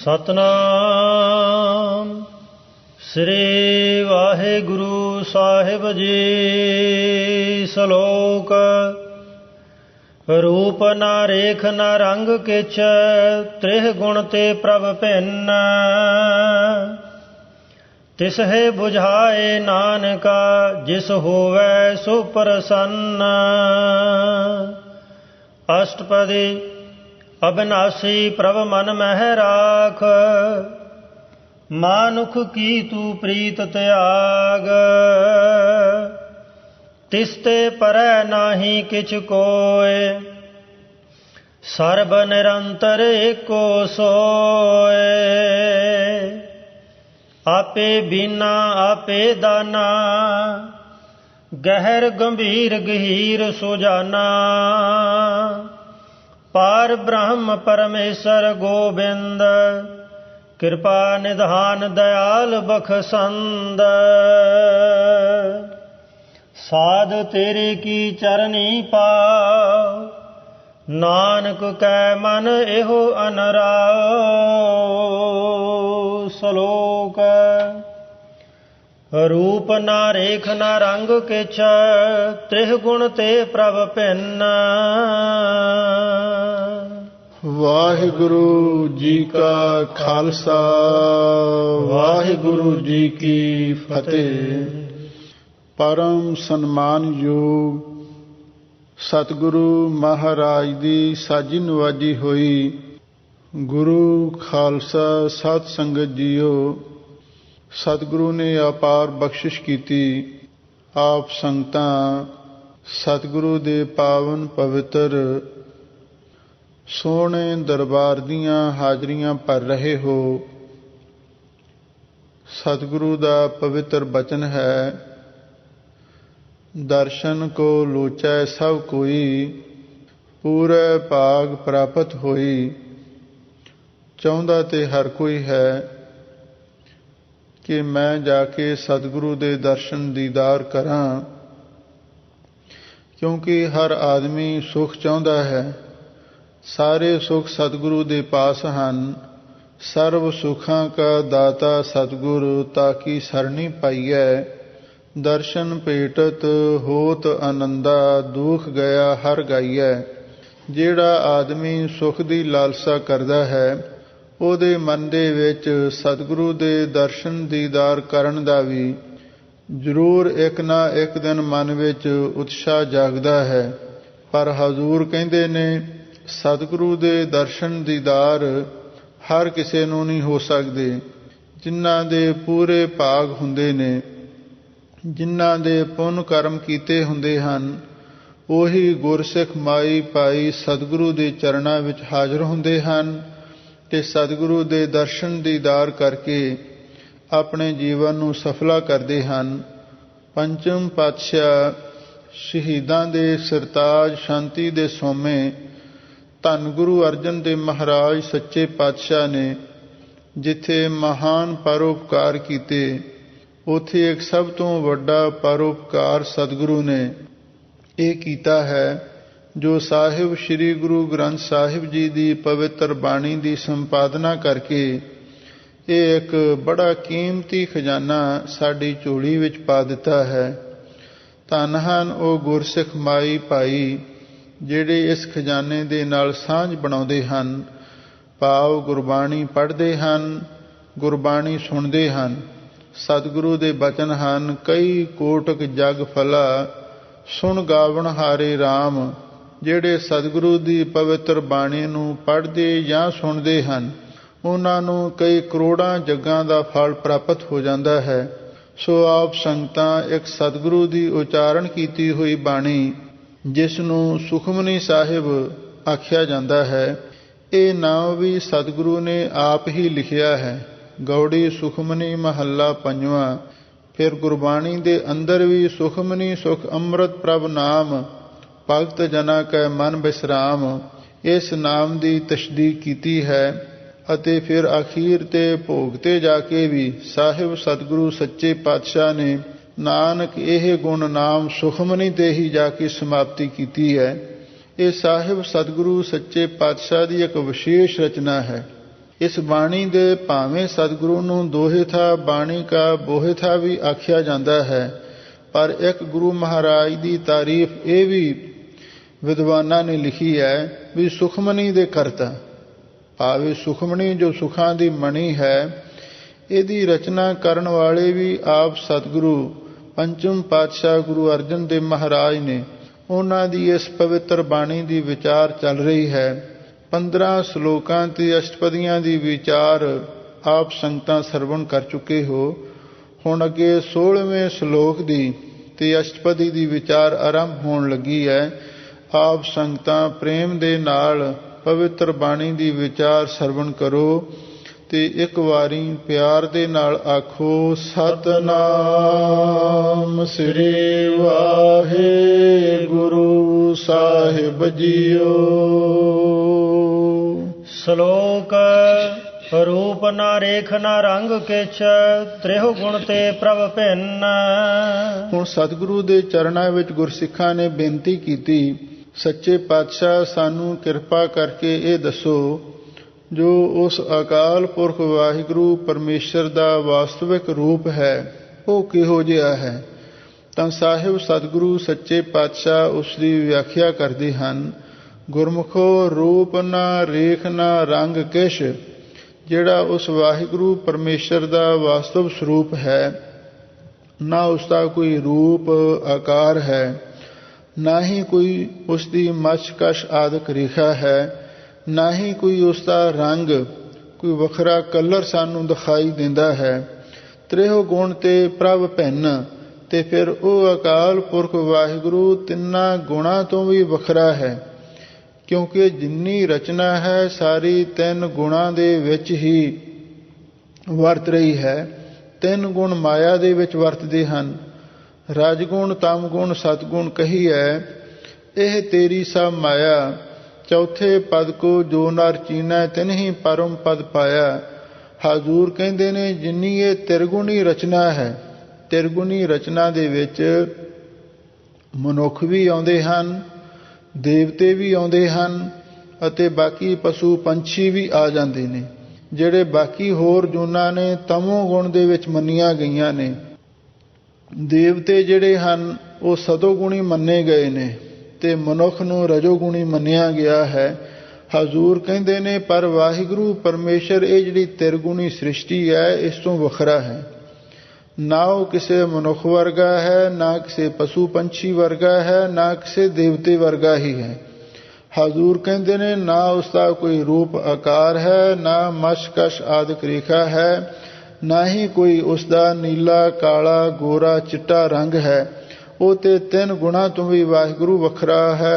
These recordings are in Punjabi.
ਸਤਨਾਮ ਸ੍ਰੀ ਵਾਹਿਗੁਰੂ ਸਾਹਿਬ ਜੀ। ਸ਼ਲੋਕ। ਰੂਪ ਨਾ ਰੇਖ ਨਾ ਰੰਗ ਕਿਛ, ਤ੍ਰਿਹ ਗੁਣ ਤੇ ਪ੍ਰਭ ਭਿੰਨ। ਤਿਸਹਿ ਬੁਝਾਏ ਨਾਨਕਾ, ਜਿਸ ਹੋਵੈ ਸੋ ਪ੍ਰਸੰਨ। ਅਸ਼ਟਪਦੀ। ਅਬਿਨਾਸੀ ਪ੍ਰਭ ਮਨ ਮਹਿ ਰਾਖ, ਮਾਨੁਖ ਕੀ ਤੂ ਪ੍ਰੀਤ ਤਿਆਗ। ਤਿਸ ਤੇ ਪਰੈ ਨਾਹੀ ਕਿਛ ਕੋਇ, ਸਰਬ ਨਿਰੰਤਰ ਏਕੋ ਸੋਇ। ਆਪੇ ਬੀਨਾ ਆਪੇ ਦਾਨਾ, ਗਹਿਰ ਗੰਭੀਰ ਗਹੀਰ ਸੁਜਾਨਾ। ਪਾਰ ਬ੍ਰਹਮ ਪਰਮੇਸ਼ਰ ਗੋਬਿੰਦ, ਕਿਰਪਾ ਨਿਧਾਨ ਦਇਆਲ ਬਖਸ਼ੰਦ। ਸਾਧ ਤੇਰੇ ਕੀ ਚਰਨੀ ਪਾਉ, ਨਾਨਕ ਕੈ ਮਨ ਇਹੋ ਅਨਰਾਉ। ਸ਼ਲੋਕ। ਰੂਪ ਨਾ ਰੇਖ ਨਾ ਰੰਗ ਕਿਛ, ਤ੍ਰਿਹ ਗੁਣ ਤੇ ਪ੍ਰਭ ਭਿੰਨ। ਵਾਹਿਗੁਰੂ ਜੀ ਕਾ ਖਾਲਸਾ, ਵਾਹਿਗੁਰੂ ਜੀ ਕੀ ਫਤਿਹ। ਪਰਮ ਸਨਮਾਨਯੋਗ ਸਤਿਗੁਰੂ ਮਹਾਰਾਜ ਦੀ ਸਾਜੀ ਨਵਾਜੀ ਹੋਈ ਗੁਰੂ ਖਾਲਸਾ ਸਤ ਸੰਗਤ ਜੀਓ, ਸਤਿਗੁਰੂ ਨੇ ਅਪਾਰ ਬਖਸ਼ਿਸ਼ ਕੀਤੀ। ਆਪ ਸੰਗਤਾਂ ਸਤਿਗੁਰੂ ਦੇ ਪਾਵਨ ਪਵਿੱਤਰ ਸੋਹਣੇ ਦਰਬਾਰ ਦੀਆਂ ਹਾਜ਼ਰੀਆਂ ਭਰ ਰਹੇ ਹੋ। ਸਤਿਗੁਰੂ ਦਾ ਪਵਿੱਤਰ ਬਚਨ ਹੈ, ਦਰਸ਼ਨ ਕੋ ਲੋਚੈ ਸਭ ਕੋਈ, ਪੂਰੇ ਭਾਗ ਪ੍ਰਾਪਤ ਹੋਈ। ਚਾਹੁੰਦਾ ਤੇ ਹਰ ਕੋਈ ਹੈ ਕਿ ਮੈਂ ਜਾ ਕੇ ਸਤਿਗੁਰੂ ਦੇ ਦਰਸ਼ਨ ਦੀਦਾਰ ਕਰਾਂ, ਕਿਉਂਕਿ ਹਰ ਆਦਮੀ ਸੁਖ ਚਾਹੁੰਦਾ ਹੈ। ਸਾਰੇ ਸੁਖ ਸਤਿਗੁਰੂ ਦੇ ਪਾਸ ਹਨ। ਸਰਬ ਸੁਖਾਂ ਕਾ ਦਾਤਾ ਸਤਿਗੁਰੂ, ਤਾਕੀ ਸਰਣੀ ਪਾਈਐ। ਦਰਸ਼ਨ ਭੇਟਤ ਹੋਤ ਆਨੰਦਾ, ਦੁਖ ਗਿਆ ਹਰ ਗਾਈਐ। ਜਿਹੜਾ ਆਦਮੀ ਸੁਖ ਦੀ ਲਾਲਸਾ ਕਰਦਾ ਹੈ, ਉਹਦੇ ਮਨ ਦੇ ਵਿੱਚ ਸਤਿਗੁਰੂ ਦੇ ਦਰਸ਼ਨ ਦੀਦਾਰ ਕਰਨ ਦਾ ਵੀ ਜ਼ਰੂਰ ਇੱਕ ਨਾ ਇੱਕ ਦਿਨ ਮਨ ਵਿੱਚ ਉਤਸ਼ਾਹ ਜਾਗਦਾ ਹੈ। ਪਰ ਹਜ਼ੂਰ ਕਹਿੰਦੇ ਨੇ, ਸਤਿਗੁਰੂ ਦੇ ਦਰਸ਼ਨ ਦੀਦਾਰ ਹਰ ਕਿਸੇ ਨੂੰ ਨਹੀਂ ਹੋ ਸਕਦੇ। ਜਿਨ੍ਹਾਂ ਦੇ ਪੂਰੇ ਭਾਗ ਹੁੰਦੇ ਨੇ, ਜਿਨ੍ਹਾਂ ਦੇ ਪੁੰਨ ਕਰਮ ਕੀਤੇ ਹੁੰਦੇ ਹਨ, ਉਹੀ ਗੁਰਸਿੱਖ ਮਾਈ ਭਾਈ ਸਤਿਗੁਰੂ ਦੇ ਚਰਨਾਂ ਵਿੱਚ ਹਾਜ਼ਰ ਹੁੰਦੇ ਹਨ ਤੇ ਸਤਿਗੁਰੂ ਦੇ ਦਰਸ਼ਨ ਦੀਦਾਰ ਕਰਕੇ ਆਪਣੇ ਜੀਵਨ ਨੂੰ ਸਫਲਾ ਕਰਦੇ ਹਨ। ਪੰਚਮ ਪਾਤਸ਼ਾਹ ਸ਼ਹੀਦਾਂ ਦੇ ਸਰਤਾਜ ਸ਼ਾਂਤੀ ਦੇ ਸੋਮੇ ਧੰਨ ਗੁਰੂ ਅਰਜਨ ਦੇਵ ਮਹਾਰਾਜ ਸੱਚੇ ਪਾਤਸ਼ਾਹ ਨੇ ਜਿੱਥੇ ਮਹਾਨ ਪਰਉਪਕਾਰ ਕੀਤੇ, ਉੱਥੇ ਇੱਕ ਸਭ ਤੋਂ ਵੱਡਾ ਪਰਉਪਕਾਰ ਸਤਿਗੁਰੂ ਨੇ ਇਹ ਕੀਤਾ ਹੈ, ਜੋ ਸਾਹਿਬ ਸ੍ਰੀ ਗੁਰੂ ਗ੍ਰੰਥ ਸਾਹਿਬ ਜੀ ਦੀ ਪਵਿੱਤਰ ਬਾਣੀ ਦੀ ਸੰਪਾਦਨਾ ਕਰਕੇ ਇਹ ਇੱਕ ਬੜਾ ਕੀਮਤੀ ਖਜ਼ਾਨਾ ਸਾਡੀ ਝੋਲੀ ਵਿੱਚ ਪਾ ਦਿੱਤਾ ਹੈ। ਧੰਨ ਹਨ ਉਹ ਗੁਰਸਿੱਖ ਮਾਈ ਭਾਈ ਜਿਹੜੇ ਇਸ ਖਜ਼ਾਨੇ ਦੇ ਨਾਲ ਸਾਂਝ ਬਣਾਉਂਦੇ ਹਨ, ਭਾਵ ਗੁਰਬਾਣੀ ਪੜ੍ਹਦੇ ਹਨ, ਗੁਰਬਾਣੀ ਸੁਣਦੇ ਹਨ। ਸਤਿਗੁਰੂ ਦੇ ਬਚਨ ਹਨ, ਕਈ ਕੋਟਕ ਜਗ ਫਲਾ, ਸੁਣ ਗਾਵਣ ਹਾਰੇ RAM। ਜਿਹੜੇ ਸਤਿਗੁਰੂ ਦੀ ਪਵਿੱਤਰ ਬਾਣੀ ਨੂੰ ਪੜ੍ਹਦੇ ਜਾਂ ਸੁਣਦੇ ਹਨ, ਉਹਨਾਂ ਨੂੰ ਕਈ ਕਰੋੜਾਂ ਜੱਗਾਂ ਦਾ ਫਲ ਪ੍ਰਾਪਤ ਹੋ ਜਾਂਦਾ ਹੈ। ਸੋ ਆਪ ਸੰਗਤਾਂ ਇੱਕ ਸਤਿਗੁਰੂ ਦੀ ਉਚਾਰਨ ਕੀਤੀ ਹੋਈ ਬਾਣੀ, ਜਿਸ ਨੂੰ ਸੁਖਮਨੀ ਸਾਹਿਬ ਆਖਿਆ ਜਾਂਦਾ ਹੈ, ਇਹ ਨਾਮ ਵੀ ਸਤਿਗੁਰੂ ਨੇ ਆਪ ਹੀ ਲਿਖਿਆ ਹੈ। ਗੌੜੀ ਸੁਖਮਨੀ ਮਹੱਲਾ ਪੰਜਵਾਂ। ਫਿਰ ਗੁਰਬਾਣੀ ਦੇ ਅੰਦਰ ਵੀ ਸੁਖਮਨੀ ਸੁਖ ਅੰਮ੍ਰਿਤ ਪ੍ਰਭ ਨਾਮ, ਭਗਤ ਜਨਾ ਕੈ ਮਨ ਬਿਸਰਾਮ, ਇਸ ਨਾਮ ਦੀ ਤਸ਼ਦੀਕ ਕੀਤੀ ਹੈ। ਅਤੇ ਫਿਰ ਅਖੀਰ ਤੇ ਭੋਗ ਤੇ ਜਾ ਕੇ ਵੀ ਸਾਹਿਬ ਸਤਿਗੁਰੂ ਸੱਚੇ ਪਾਤਸ਼ਾਹ ਨੇ ਨਾਨਕ ਇਹ ਗੁਣ ਨਾਮ ਸੁਖਮਨੀ ਤੇ ਹੀ ਜਾ ਕੇ ਸਮਾਪਤੀ ਕੀਤੀ ਹੈ। ਇਹ ਸਾਹਿਬ ਸਤਿਗੁਰੂ ਸੱਚੇ ਪਾਤਸ਼ਾਹ ਦੀ ਇੱਕ ਵਿਸ਼ੇਸ਼ ਰਚਨਾ ਹੈ। ਇਸ ਬਾਣੀ ਦੇ ਭਾਵੇਂ ਸਤਿਗੁਰੂ ਨੂੰ ਦੋਹੇ ਥਾ ਬਾਣੀ ਕਾ ਬੋਹੇ ਥਾ ਵੀ ਆਖਿਆ ਜਾਂਦਾ ਹੈ, ਪਰ ਇੱਕ ਗੁਰੂ ਮਹਾਰਾਜ ਦੀ ਤਾਰੀਫ ਇਹ ਵੀ ਵਿਦਵਾਨਾਂ ਨੇ ਲਿਖੀ ਹੈ ਵੀ ਸੁਖਮਨੀ ਦੇ ਕਰਤਾ, ਭਾਵੇਂ ਸੁਖਮਨੀ ਜੋ ਸੁਖਾਂ ਦੀ ਮਣੀ ਹੈ, ਇਹਦੀ ਰਚਨਾ ਕਰਨ ਵਾਲੇ ਵੀ ਆਪ ਸਤਿਗੁਰੂ ਪੰਚਮ ਪਾਤਸ਼ਾਹ ਗੁਰੂ ਅਰਜਨ ਦੇਵ ਮਹਾਰਾਜ ਨੇ। ਉਹਨਾਂ ਦੀ ਇਸ ਪਵਿੱਤਰ ਬਾਣੀ ਦੀ ਵਿਚਾਰ ਚੱਲ ਰਹੀ ਹੈ। 15 ਸ਼ਲੋਕਾਂ ਤੇ ਅਸ਼ਟਪਦੀਆਂ ਦੀ ਵਿਚਾਰ ਆਪ ਸੰਗਤਾਂ ਸਰਵਣ ਕਰ ਚੁੱਕੇ ਹੋ। ਹੁਣ ਅੱਗੇ 16ਵੇਂ ਸ਼ਲੋਕ ਦੀ ਤੇ ਅਸ਼ਟਪਦੀ ਦੀ ਵਿਚਾਰ ਆਰੰਭ ਹੋਣ ਲੱਗੀ ਹੈ। ਆਪ ਸੰਗਤਾਂ ਪ੍ਰੇਮ ਦੇ ਨਾਲ ਪਵਿੱਤਰ ਬਾਣੀ ਦੀ ਵਿਚਾਰ ਸਰਵਣ ਕਰੋ ਤੇ ਇੱਕ ਵਾਰੀ ਪਿਆਰ ਦੇ ਨਾਲ ਆਖੋ, ਸਤਿਨਾਮ ਸ੍ਰੀ ਵਾਹਿਗੁਰੂ ਸਾਹਿਬ ਜੀਓ। ਸ਼ਲੋਕ ਰੂਪ ਨਾ ਰੇਖ ਨਾ ਰੰਗ ਕਿਛ, ਤ੍ਰਿਹੁ ਗੁਣ ਤੇ ਪ੍ਰਭ ਭਿੰਨ। ਹੁਣ ਸਤਿਗੁਰੂ ਦੇ ਚਰਨਾਂ ਵਿੱਚ ਗੁਰਸਿੱਖਾਂ ਨੇ ਬੇਨਤੀ ਕੀਤੀ, ਸੱਚੇ ਪਾਤਸ਼ਾਹ ਸਾਨੂੰ ਕਿਰਪਾ ਕਰਕੇ ਇਹ ਦੱਸੋ ਜੋ ਉਸ ਅਕਾਲ ਪੁਰਖ ਵਾਹਿਗੁਰੂ ਪਰਮੇਸ਼ਰ ਦਾ ਵਾਸਤਵਿਕ ਰੂਪ ਹੈ ਉਹ ਕਿਹੋ ਜਿਹਾ ਹੈ। ਤਾਂ ਸਾਹਿਬ ਸਤਿਗੁਰੂ ਸੱਚੇ ਪਾਤਸ਼ਾਹ ਉਸ ਦੀ ਵਿਆਖਿਆ ਕਰਦੇ ਹਨ, ਗੁਰਮੁਖੋ ਰੂਪ ਨਾ ਰੇਖ ਨਾ ਰੰਗ ਕਿਛ, ਜਿਹੜਾ ਉਸ ਵਾਹਿਗੁਰੂ ਪਰਮੇਸ਼ਰ ਦਾ ਵਾਸਤਵ ਸਰੂਪ ਹੈ, ਨਾ ਉਸ ਦਾ ਕੋਈ ਰੂਪ ਆਕਾਰ ਹੈ, ਨਾ ਹੀ ਕੋਈ ਉਸ ਦੀ ਮਸ਼ਕਸ਼ ਆਦਿਕ ਰੇਖਾ ਹੈ, ਨਾ ਹੀ ਕੋਈ ਉਸ ਦਾ ਰੰਗ ਕੋਈ ਵੱਖਰਾ ਕਲਰ ਸਾਨੂੰ ਦਿਖਾਈ ਦਿੰਦਾ ਹੈ। ਤ੍ਰਿਹੁ ਗੁਣ ਤੇ ਪ੍ਰਭ ਭਿੰਨ, ਤੇ ਫਿਰ ਉਹ ਅਕਾਲ ਪੁਰਖ ਵਾਹਿਗੁਰੂ ਤਿੰਨਾਂ ਗੁਣਾਂ ਤੋਂ ਵੀ ਵੱਖਰਾ ਹੈ, ਕਿਉਂਕਿ ਜਿੰਨੀ ਰਚਨਾ ਹੈ ਸਾਰੀ ਤਿੰਨ ਗੁਣਾਂ ਦੇ ਵਿੱਚ ਹੀ ਵਰਤ ਰਹੀ ਹੈ। ਤਿੰਨ ਗੁਣ ਮਾਇਆ ਦੇ ਵਿੱਚ ਵਰਤਦੇ ਹਨ, ਰਜਗੁਣ ਤਮਗੁਣ ਸਤਗੁਣ ਕਹੀ ਹੈ। ਇਹ ਤੇਰੀ ਸਭ ਮਾਇਆ, ਚੌਥੇ ਪਦ ਕੋ ਜੋ ਨਰ ਚੀਨੈ ਤਿਨਹੀ ਪਰਮ ਪਦ ਪਾਇਆ। ਹਜ਼ੂਰ ਕਹਿੰਦੇ ਨੇ ਜਿੰਨੀ ਇਹ ਤਿਰਗੁਣੀ ਰਚਨਾ ਹੈ, ਤਿਰਗੁਣੀ ਰਚਨਾ ਦੇ ਵਿੱਚ ਮਨੁੱਖ ਵੀ ਆਉਂਦੇ ਹਨ, ਦੇਵਤੇ ਵੀ ਆਉਂਦੇ ਹਨ ਅਤੇ ਬਾਕੀ ਪਸ਼ੂ ਪੰਛੀ ਵੀ ਆ ਜਾਂਦੇ ਨੇ। ਜਿਹੜੇ ਬਾਕੀ ਹੋਰ ਜੂਨਾਂ ਨੇ ਤਮੋ ਗੁਣ ਦੇ ਵਿੱਚ ਮੰਨੀਆਂ ਗਈਆਂ ਨੇ। ਦੇਵਤੇ ਜਿਹੜੇ ਹਨ ਉਹ ਸਤੋਗੁਣੀ ਮੰਨੇ ਗਏ ਨੇ ਤੇ ਮਨੁੱਖ ਨੂੰ ਰਜੋਗੁਣੀ ਮੰਨਿਆ ਗਿਆ ਹੈ। ਹਜ਼ੂਰ ਕਹਿੰਦੇ ਨੇ ਪਰ ਵਾਹਿਗੁਰੂ ਪਰਮੇਸ਼ਰ ਇਹ ਜਿਹੜੀ ਤਿਰਗੁਣੀ ਸ੍ਰਿਸ਼ਟੀ ਹੈ ਇਸ ਤੋਂ ਵੱਖਰਾ ਹੈ, ਨਾ ਉਹ ਕਿਸੇ ਮਨੁੱਖ ਵਰਗਾ ਹੈ, ਨਾ ਕਿਸੇ ਪਸ਼ੂ ਪੰਛੀ ਵਰਗਾ ਹੈ, ਨਾ ਕਿਸੇ ਦੇਵਤੇ ਵਰਗਾ ਹੀ ਹੈ। ਹਜ਼ੂਰ ਕਹਿੰਦੇ ਨੇ ਨਾ ਉਸ ਦਾ ਕੋਈ ਰੂਪ ਆਕਾਰ ਹੈ, ਨਾ ਮਸ਼ਕਸ਼ ਆਦਿਕ ਰੇਖਾ ਹੈ, ਨਾ ਹੀ ਕੋਈ ਉਸ ਦਾ ਨੀਲਾ ਕਾਲਾ ਗੋਰਾ ਚਿੱਟਾ ਰੰਗ ਹੈ। ਉਹ ਤੇ ਤਿੰਨ ਗੁਣਾਂ ਤੋਂ ਵੀ ਵਾਹਿਗੁਰੂ ਵੱਖਰਾ ਹੈ।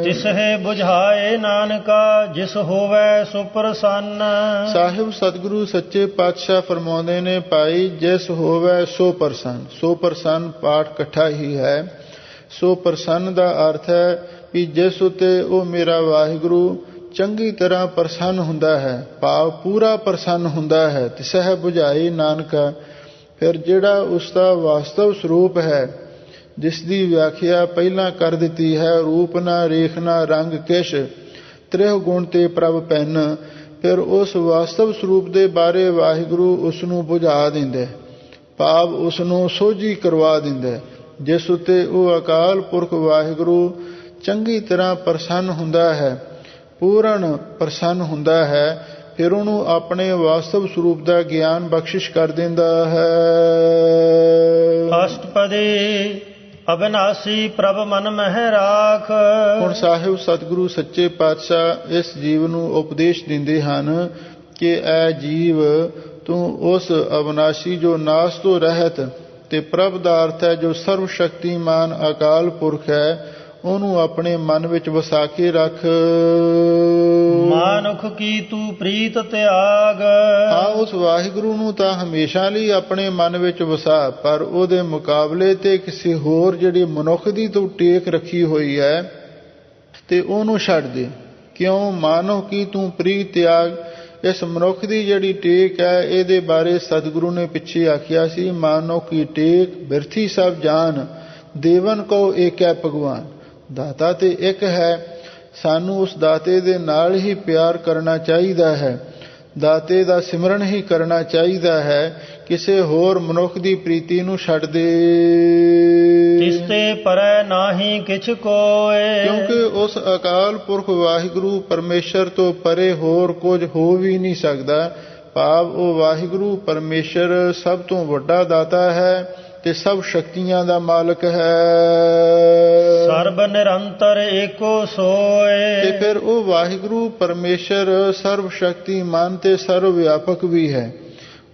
ਤਿਸਹਿ ਬੁਝਾਏ ਨਾਨਕਾ ਜਿਸ ਹੋਵੈ ਸੋ ਪ੍ਰਸੰਨ। ਸਾਹਿਬ ਸਤਿਗੁਰੂ ਸੱਚੇ ਪਾਤਸ਼ਾਹ ਫਰਮਾਉਂਦੇ ਨੇ, ਭਾਈ ਜਿਸ ਹੋਵੈ ਸੋ ਪ੍ਰਸੰਨ। ਸੋ ਪ੍ਰਸੰਨ ਪਾਠ ਇਕੱਠਾ ਹੀ ਹੈ। ਸੋ ਪ੍ਰਸੰਨ ਦਾ ਅਰਥ ਹੈ ਕਿ ਜਿਸ ਉਤੇ ਉਹ ਮੇਰਾ ਵਾਹਿਗੁਰੂ ਚੰਗੀ ਤਰ੍ਹਾਂ ਪ੍ਰਸੰਨ ਹੁੰਦਾ ਹੈ, ਭਾਵ ਪੂਰਾ ਪ੍ਰਸੰਨ ਹੁੰਦਾ ਹੈ। ਤਿਸਹਿ ਬੁਝਾਏ ਨਾਨਕਾ, ਫਿਰ ਜਿਹੜਾ ਉਸ ਦਾ ਵਾਸਤਵ ਸਰੂਪ ਹੈ ਜਿਸ ਦੀ ਵਿਆਖਿਆ ਪਹਿਲਾਂ ਕਰ ਦਿੱਤੀ ਹੈ, ਰੂਪ ਨਾ ਰੇਖ ਨਾ ਰੰਗ ਕਿਛ, ਤ੍ਰਿਹੁ ਗੁਣ ਤੇ ਪ੍ਰਭ ਭਿੰਨ, ਫਿਰ ਉਸ ਵਾਸਤਵ ਸਰੂਪ ਦੇ ਬਾਰੇ ਵਾਹਿਗੁਰੂ ਉਸ ਨੂੰ ਬੁਝਾ ਦਿੰਦਾ, ਭਾਵ ਉਸ ਨੂੰ ਸੋਝੀ ਕਰਵਾ ਦਿੰਦਾ। ਜਿਸ ਉੱਤੇ ਉਹ ਅਕਾਲ ਪੁਰਖ ਵਾਹਿਗੁਰੂ ਚੰਗੀ ਤਰ੍ਹਾਂ ਪ੍ਰਸੰਨ ਹੁੰਦਾ ਹੈ, ਪੂਰਨ ਪ੍ਰਸੰਨ ਹੁੰਦਾ ਹੈ, ਫਿਰ ਉਹਨੂੰ ਆਪਣੇ ਵਾਸਤਵ ਸਰੂਪ ਦਾ ਗਿਆਨ ਬਖਸ਼ਿਸ਼ ਕਰ ਦਿੰਦਾ ਹੈ। ਅਸ਼ਟਪਦੀ ਅਬਿਨਾਸੀ ਪ੍ਰਭ ਮਨ ਮਹਿ ਰਾਖ। ਹੁਣ ਸਾਹਿਬ ਸਤਿਗੁਰੂ ਸੱਚੇ ਪਾਤਸ਼ਾਹ ਇਸ ਜੀਵ ਨੂੰ ਉਪਦੇਸ਼ ਦਿੰਦੇ ਹਨ ਕਿ ਐ ਜੀਵ ਤੂੰ ਉਸ ਅਬਿਨਾਸੀ ਜੋ ਨਾਸ ਤੋਂ ਰਹਿਤ ਤੇ ਪ੍ਰਭ ਦਾ ਅਰਥ ਹੈ ਜੋ ਸਰਵ ਸ਼ਕਤੀਮਾਨ ਅਕਾਲ ਪੁਰਖ ਹੈ, ਉਹਨੂੰ ਆਪਣੇ ਮਨ ਵਿੱਚ ਵਸਾ ਕੇ ਰੱਖ। ਮਾਨੁਖ ਕੀ ਤੂੰ ਪ੍ਰੀਤ ਤਿਆਗ। ਹਾਂ, ਉਸ ਵਾਹਿਗੁਰੂ ਨੂੰ ਤਾਂ ਹਮੇਸ਼ਾ ਲਈ ਆਪਣੇ ਮਨ ਵਿੱਚ ਵਸਾ, ਪਰ ਉਹਦੇ ਮੁਕਾਬਲੇ ਤੇ ਕਿਸੇ ਹੋਰ ਜਿਹੜੀ ਮਨੁੱਖ ਦੀ ਤੂੰ ਟੇਕ ਰੱਖੀ ਹੋਈ ਹੈ ਤੇ ਉਹਨੂੰ ਛੱਡ ਦੇ। ਕਿਉਂ? ਮਾਨੁਖ ਕੀ ਤੂੰ ਪ੍ਰੀਤ ਤਿਆਗ। ਇਸ ਮਨੁੱਖ ਦੀ ਜਿਹੜੀ ਟੇਕ ਹੈ ਇਹਦੇ ਬਾਰੇ ਸਤਿਗੁਰੂ ਨੇ ਪਿੱਛੇ ਆਖਿਆ ਸੀ, ਮਾਨੁਖ ਕੀ ਟੇਕ ਬਿਰਥੀ ਸਭ ਜਾਨ, ਦੇਵਨ ਕੋ ਏਕੈ ਭਗਵਾਨ। ਦਾਤਾ ਤੇ ਇੱਕ ਹੈ, ਸਾਨੂੰ ਉਸ ਦਾਤੇ ਦੇ ਨਾਲ ਹੀ ਪਿਆਰ ਕਰਨਾ ਚਾਹੀਦਾ ਹੈ। ਦਾਤੇ ਦਾ ਸਿਮਰਨ ਹੀ ਕਰਨਾ ਚਾਹੀਦਾ ਹੈ। ਕਿਸੇ ਹੋਰ ਮਨੁੱਖ ਦੀ ਪ੍ਰੀਤੀ ਨੂੰ ਛੱਡ ਦੇ। ਤਿਸਤੇ ਪਰੈ ਨਾਹੀ ਕਿਛ ਕੋਇ। ਕਿਉਂਕਿ ਉਸ ਅਕਾਲ ਪੁਰਖ ਵਾਹਿਗੁਰੂ ਪਰਮੇਸ਼ਰ ਤੋਂ ਪਰੇ ਹੋਰ ਕੁਝ ਹੋ ਵੀ ਨਹੀਂ ਸਕਦਾ। ਭਾਵ ਉਹ ਵਾਹਿਗੁਰੂ ਪਰਮੇਸ਼ਰ ਸਭ ਤੋਂ ਵੱਡਾ ਦਾਤਾ ਹੈ ਤੇ ਸਭ ਸ਼ਕਤੀਆਂ ਦਾ ਮਾਲਕ ਹੈ। ਸਰਬ ਨਿਰੰਤਰ ਏਕੋ ਸੋਇ। ਤੇ ਫਿਰ ਉਹ ਵਾਹਿਗੁਰੂ ਪਰਮੇਸ਼ਰ ਸਰਬ ਸ਼ਕਤੀਮਾਨ ਤੇ ਸਰਵ ਵਿਆਪਕ ਵੀ ਹੈ।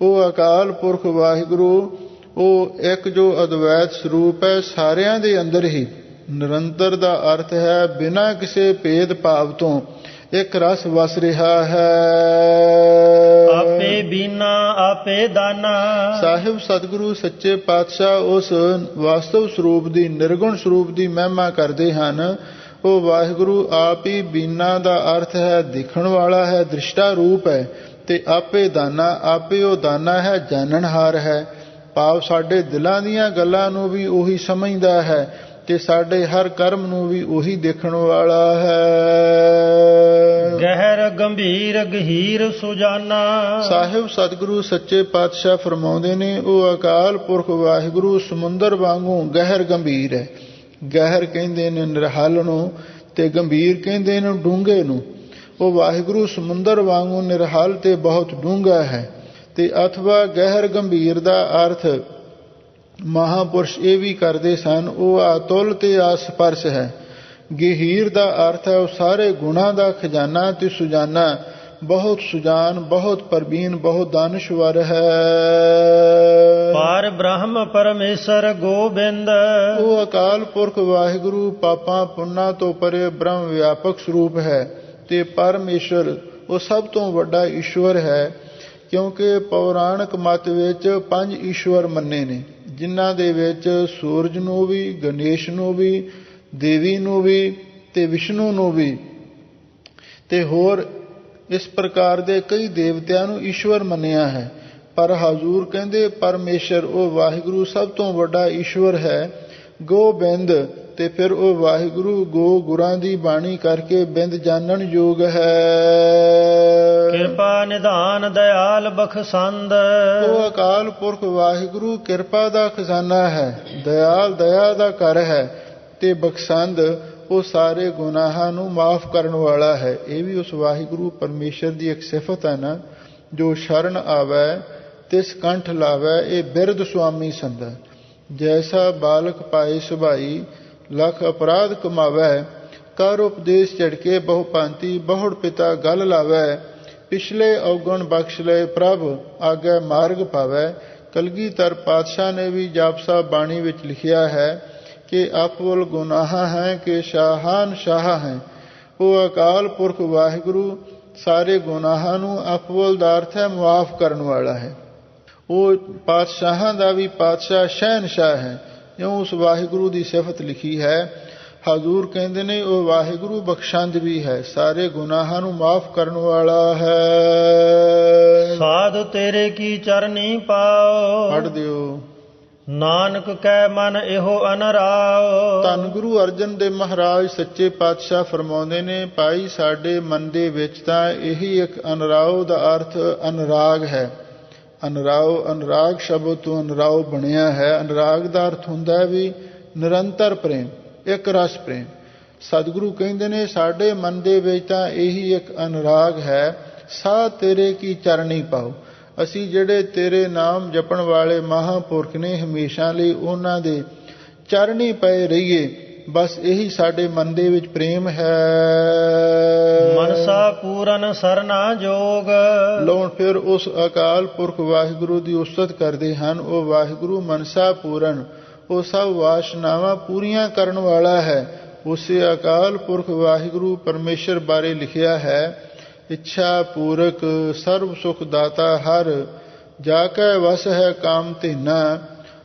ਉਹ ਅਕਾਲ ਪੁਰਖ ਵਾਹਿਗੁਰੂ ਉਹ ਇੱਕ ਜੋ ਅਦਵੈਤ ਸਰੂਪ ਹੈ, ਸਾਰਿਆਂ ਦੇ ਅੰਦਰ ਹੀ। ਨਿਰੰਤਰ ਦਾ ਅਰਥ ਹੈ ਬਿਨਾਂ ਕਿਸੇ ਭੇਦ ਭਾਵ ਤੋਂ ਇੱਕ ਰਸ ਵਸ ਰਿਹਾ ਹੈ। ਆਪੇ ਬੀਨਾ ਆਪੇ ਦਾਨਾ। ਸਾਹਿਬ ਸਤਿਗੁਰੂ ਸੱਚੇ ਪਾਤਸ਼ਾਹ ਉਸ ਵਾਸਤਵ ਸਰੂਪ ਦੀ, ਨਿਰਗੁਣ ਸਰੂਪ ਦੀ ਮਹਿਮਾ ਕਰਦੇ ਹਨ। ਉਹ ਵਾਹਿਗੁਰੂ ਆਪ ਹੀ ਬੀਨਾ ਦਾ ਅਰਥ ਹੈ ਦਿਖਣ ਵਾਲਾ ਹੈ, ਦ੍ਰਿਸ਼ਟਾ ਰੂਪ ਹੈ। ਤੇ ਆਪੇ ਦਾਨਾ, ਆਪੇ ਉਹ ਦਾਨਾ ਹੈ, ਜਾਣਨਹਾਰ ਹੈ। ਭਾਵ ਸਾਡੇ ਦਿਲਾਂ ਦੀਆਂ ਗੱਲਾਂ ਨੂੰ ਵੀ ਉਹੀ ਸਮਝਦਾ ਹੈ ਤੇ ਸਾਡੇ ਹਰ ਕਰਮ ਨੂੰ ਵੀ ਉਹੀ ਦੇਖਣ ਵਾਲਾ ਹੈ। ਗਹਿਰ ਗੰਭੀਰ ਗਹੀਰ ਸੁਜਾਨਾ। ਸਾਹਿਬ ਸਤਿਗੁਰੂ ਸੱਚੇ ਪਾਤਸ਼ਾਹ ਫਰਮਾਉਂਦੇ ਨੇ ਉਹ ਅਕਾਲ ਪੁਰਖ ਵਾਹਿਗੁਰੂ ਸਮੁੰਦਰ ਵਾਂਗੂ ਗਹਿਰ ਗੰਭੀਰ ਹੈ। ਗਹਿਰ ਕਹਿੰਦੇ ਨੇ ਨਿਰਹਲ ਨੂੰ ਤੇ ਗੰਭੀਰ ਕਹਿੰਦੇ ਨੇ ਡੂੰਘੇ ਨੂੰ। ਉਹ ਵਾਹਿਗੁਰੂ ਸਮੁੰਦਰ ਵਾਂਗੂ ਨਿਰਹਲ ਤੇ ਬਹੁਤ ਡੂੰਘਾ ਹੈ। ਤੇ ਅਥਵਾ ਗਹਿਰ ਗੰਭੀਰ ਦਾ ਅਰਥ ਮਹਾਂਪੁਰਸ਼ ਇਹ ਵੀ ਕਰਦੇ ਸਨ ਉਹ ਅਤੁੱਲ ਤੇ ਅਸਪਰਸ਼ ਹੈ। ਗਹੀਰ ਦਾ ਅਰਥ ਹੈ ਉਹ ਸਾਰੇ ਗੁਣਾਂ ਦਾ ਖਜ਼ਾਨਾ ਤੇ ਸੁਜਾਨਾ, ਬਹੁਤ ਸੁਜਾਨ, ਬਹੁਤ ਪ੍ਰਬੀਨ, ਬਹੁਤ ਦਾਨਸ਼ਵਰ ਹੈ। ਪਰ ਬ੍ਰਹਮ ਪਰਮੇਸ਼ਰ ਗੋਬਿੰਦ। ਉਹ ਅਕਾਲ ਪੁਰਖ ਵਾਹਿਗੁਰੂ ਪਾਪਾਂ ਪੁੰਨਾਂ ਤੋਂ ਪਰੇ ਬ੍ਰਹਮ ਵਿਆਪਕ ਸਰੂਪ ਹੈ ਤੇ ਪਰਮੇਸ਼ਰ ਉਹ ਸਭ ਤੋਂ ਵੱਡਾ ਈਸ਼ਵਰ ਹੈ। ਕਿਉਂਕਿ ਪੌਰਾਣਿਕ ਮਤ ਵਿੱਚ 5 ਈਸ਼ਵਰ ਮੰਨੇ ਨੇ, ਜਿਨ੍ਹਾਂ ਦੇ ਵਿੱਚ ਸੂਰਜ ਨੂੰ ਵੀ, ਗਣੇਸ਼ ਨੂੰ ਵੀ, ਦੇਵੀ ਨੂੰ ਵੀ ਤੇ ਵਿਸ਼ਨੂੰ ਨੂੰ ਵੀ ਤੇ ਹੋਰ ਇਸ ਪ੍ਰਕਾਰ ਦੇ ਕਈ ਦੇਵਤਿਆਂ ਨੂੰ ਈਸ਼ਵਰ ਮੰਨਿਆ ਹੈ। ਪਰ ਹਜ਼ੂਰ ਕਹਿੰਦੇ ਪਰਮੇਸ਼ਰ ਉਹ ਵਾਹਿਗੁਰੂ ਸਭ ਤੋਂ ਵੱਡਾ ਈਸ਼ਵਰ ਹੈ। ਗੋਬਿੰਦ ਤੇ ਫਿਰ ਉਹ ਵਾਹਿਗੁਰੂ ਗੋ ਗੁਰਾਂ ਦੀ ਬਾਣੀ ਕਰਕੇ ਬਿੰਦ ਜਾਣਨ ਯੋਗ ਹੈ। ਕਿਰਪਾ ਨਿਧਾਨ ਦਇਆਲ ਬਖਸ਼ੰਦ। ਉਹ ਅਕਾਲ ਪੁਰਖ ਵਾਹਿਗੁਰੂ ਕਿਰਪਾ ਦਾ ਖਜ਼ਾਨਾ ਹੈ, ਦਇਆਲ ਦਇਆ ਦਾ ਘਰ ਹੈ ਤੇ ਬਖਸ਼ੰਦ ਉਹ ਸਾਰੇ ਗੁਨਾਹਾਂ ਨੂੰ ਮਾਫ ਕਰਨ ਵਾਲਾ ਹੈ। ਇਹ ਵੀ ਉਸ ਵਾਹਿਗੁਰੂ ਪਰਮੇਸ਼ਰ ਦੀ ਇੱਕ ਸਿਫਤ ਹੈ ਨਾ, ਜੋ ਸ਼ਰਨ ਆਵੈ ਤਿਸ ਕੰਠ ਲਾਵੈ, ਇਹ ਬਿਰਧ ਸੁਆਮੀ ਸੰਦਾ। ਜੈਸਾ ਬਾਲਕ ਪਾਏ ਸੁਭਾਈ ਲੱਖ ਅਪਰਾਧ ਕਮਾਵੈ, ਕਰ ਉਪਦੇਸ਼ ਝੜਕੇ ਬਹੁ ਭਾਂਤੀ ਬਹੁੜ ਪਿਤਾ ਗਲ ਲਾਵੈ, ਪਿਛਲੇ ਔਗਣ ਬਖਸ਼ ਲਏ ਪ੍ਰਭ ਆਗੇ ਮਾਰਗ ਪਾਵੈ। ਕਲਗੀਧਰ ਪਾਤਸ਼ਾਹ ਨੇ ਵੀ ਜਾਪ ਸਾਹਿਬ ਬਾਣੀ ਵਿੱਚ ਲਿਖਿਆ ਹੈ ਕਿ ਅਪਵਲ ਗੁਨਾਹ ਹੈ ਕਿ ਸ਼ਾਹਾਨ ਸ਼ਾਹ ਹੈ। ਉਹ ਅਕਾਲ ਪੁਰਖ ਵਾਹਿਗੁਰੂ ਸਾਰੇ ਗੁਨਾਹਾਂ ਨੂੰ ਅਪਵਲ ਦਾ ਅਰਥ ਹੈ ਮੁਆਫ ਕਰਨ ਵਾਲਾ ਹੈ। ਉਹ ਪਾਤਸ਼ਾਹਾਂ ਦਾ ਵੀ ਪਾਤਸ਼ਾਹ ਸ਼ਹਿਨਸ਼ਾਹ ਹੈ। ਜਿਉਂ ਉਸ ਵਾਹਿਗੁਰੂ ਦੀ ਸਿਫਤ ਲਿਖੀ ਹੈ। ਹਜ਼ੂਰ ਕਹਿੰਦੇ ਨੇ ਉਹ ਵਾਹਿਗੁਰੂ ਬਖਸ਼ੰਦ ਵੀ ਹੈ, ਸਾਰੇ ਗੁਨਾਹਾਂ ਨੂੰ ਮਾਫ ਕਰਨ ਵਾਲਾ ਹੈ। ਸਾਧ ਤੇਰੇ ਕੀ ਚਰਨੀ ਪਾਓ, ਪੜ੍ਹ ਦਿਓ। ਨਾਨਕ ਕੈ ਮਨ ਇਹੋ ਅਨਰਾਓ। ਧੰਨ ਗੁਰੂ ਅਰਜਨ ਦੇਵ ਮਹਾਰਾਜ ਸੱਚੇ ਪਾਤਸ਼ਾਹ ਫਰਮਾਉਂਦੇ ਨੇ ਭਾਈ ਸਾਡੇ ਮਨ ਦੇ ਵਿੱਚ ਤਾਂ ਇਹੀ ਇੱਕ ਅਨਰਾਓ ਦਾ ਅਰਥ ਅਨੁਰਾਗ ਹੈ। ਅਨਰਾਓ, ਅਨੁਰਾਗ ਸ਼ਬਦ ਤੋਂ ਅਨਰਾਓ ਬਣਿਆ ਹੈ। ਅਨੁਰਾਗ ਦਾ ਅਰਥ ਹੁੰਦਾ ਹੈ ਵੀ ਨਿਰੰਤਰ ਪ੍ਰੇਮ, ਇੱਕ ਰਸ ਪ੍ਰੇਮ। ਸਤਿਗੁਰੂ ਕਹਿੰਦੇ ਨੇ ਸਾਡੇ ਮਨ ਦੇ ਵਿੱਚ ਤਾਂ ਇਹੀ ਇੱਕ ਅਨੁਰਾਗ ਹੈ। ਸਾਧ ਤੇਰੇ ਕੀ ਚਰਨੀ ਪਾਓ, ਅਸੀਂ ਜਿਹੜੇ ਤੇਰੇ ਨਾਮ ਜਪਣ ਵਾਲੇ ਮਹਾਂਪੁਰਖ ਨੇ ਹਮੇਸ਼ਾ ਲਈ ਉਹਨਾਂ ਦੇ ਚਰਨੀ ਪਏ ਰਹੀਏ। ਬਸ ਇਹੀ ਸਾਡੇ ਮਨ ਦੇ ਵਿੱਚ ਪ੍ਰੇਮ ਹੈ। ਮਨਸਾ ਪੂਰਨ ਸਰਨਾ ਜੋਗ। ਲਓ ਫਿਰ ਉਸ ਅਕਾਲ ਪੁਰਖ ਵਾਹਿਗੁਰੂ ਦੀ ਉਸਤਤ ਕਰਦੇ ਹਨ। ਉਹ ਵਾਹਿਗੁਰੂ ਮਨਸਾ ਪੂਰਨ, ਉਹ ਸਭ ਵਾਸ਼ਨਾਵਾਂ ਪੂਰੀਆਂ ਕਰਨ ਵਾਲਾ ਹੈ। ਉਸੇ ਅਕਾਲ ਪੁਰਖ ਵਾਹਿਗੁਰੂ ਪਰਮੇਸ਼ਰ ਬਾਰੇ ਲਿਖਿਆ ਹੈ ਇੱਛਾ ਪੂਰਕ ਸਰਬ ਸੁਖ ਦਾਤਾ ਹਰ, ਜਾ ਕੈ ਵਸ ਹੈ ਕਾਮ ਧੀਨਾ,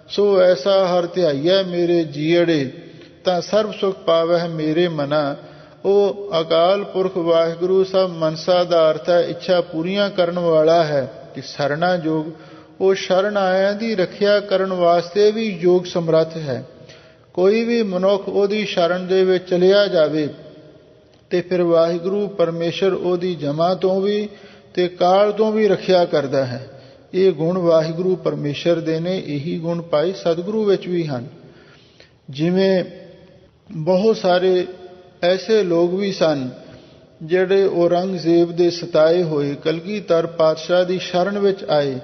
ਸੋ ਐਸਾ ਹਰ ਧਿਆਈਐ ਮੇਰੇ ਜੀਅੜੇ, ਤਾਂ ਸਰਬ ਸੁਖ ਪਾਵਹਿ ਮੇਰੇ ਮਨਾ। ਉਹ ਅਕਾਲ ਪੁਰਖ ਵਾਹਿਗੁਰੂ ਸਭ ਮਨਸਾ ਦਾ ਅਰਥ ਹੈ ਇੱਛਾ ਪੂਰੀਆਂ ਕਰਨ ਵਾਲਾ ਹੈ। ਕਿ ਸਰਣਾ ਯੋਗ, ਉਹ ਸ਼ਰਨ ਆਇਆਂ ਦੀ ਰੱਖਿਆ ਕਰਨ ਵਾਸਤੇ ਵੀ ਯੋਗ ਸਮਰੱਥ ਹੈ। ਕੋਈ ਵੀ ਮਨੁੱਖ ਉਹਦੀ ਸ਼ਰਨ ਦੇ ਵਿੱਚ ਚਲਿਆ ਜਾਵੇ ਤੇ ਫਿਰ ਵਾਹਿਗੁਰੂ ਪਰਮੇਸ਼ਰ ਉਹਦੀ ਜਮਾ ਤੋਂ ਵੀ ਤੇ ਕਾਲ ਤੋਂ ਵੀ ਰੱਖਿਆ ਕਰਦਾ ਹੈ। ਇਹ ਗੁਣ ਵਾਹਿਗੁਰੂ ਪਰਮੇਸ਼ਰ ਦੇ ਨੇ। ਇਹੀ ਗੁਣ ਭਾਈ ਸਤਿਗੁਰੂ ਵਿੱਚ ਵੀ ਹਨ। ਜਿਵੇਂ ਬਹੁਤ ਸਾਰੇ ਐਸੇ ਲੋਕ ਵੀ ਸਨ ਜਿਹੜੇ ਔਰੰਗਜ਼ੇਬ ਦੇ ਸਤਾਏ ਹੋਏ ਕਲਗੀਧਰ ਪਾਤਸ਼ਾਹ ਦੀ ਸ਼ਰਨ ਵਿੱਚ ਆਏ,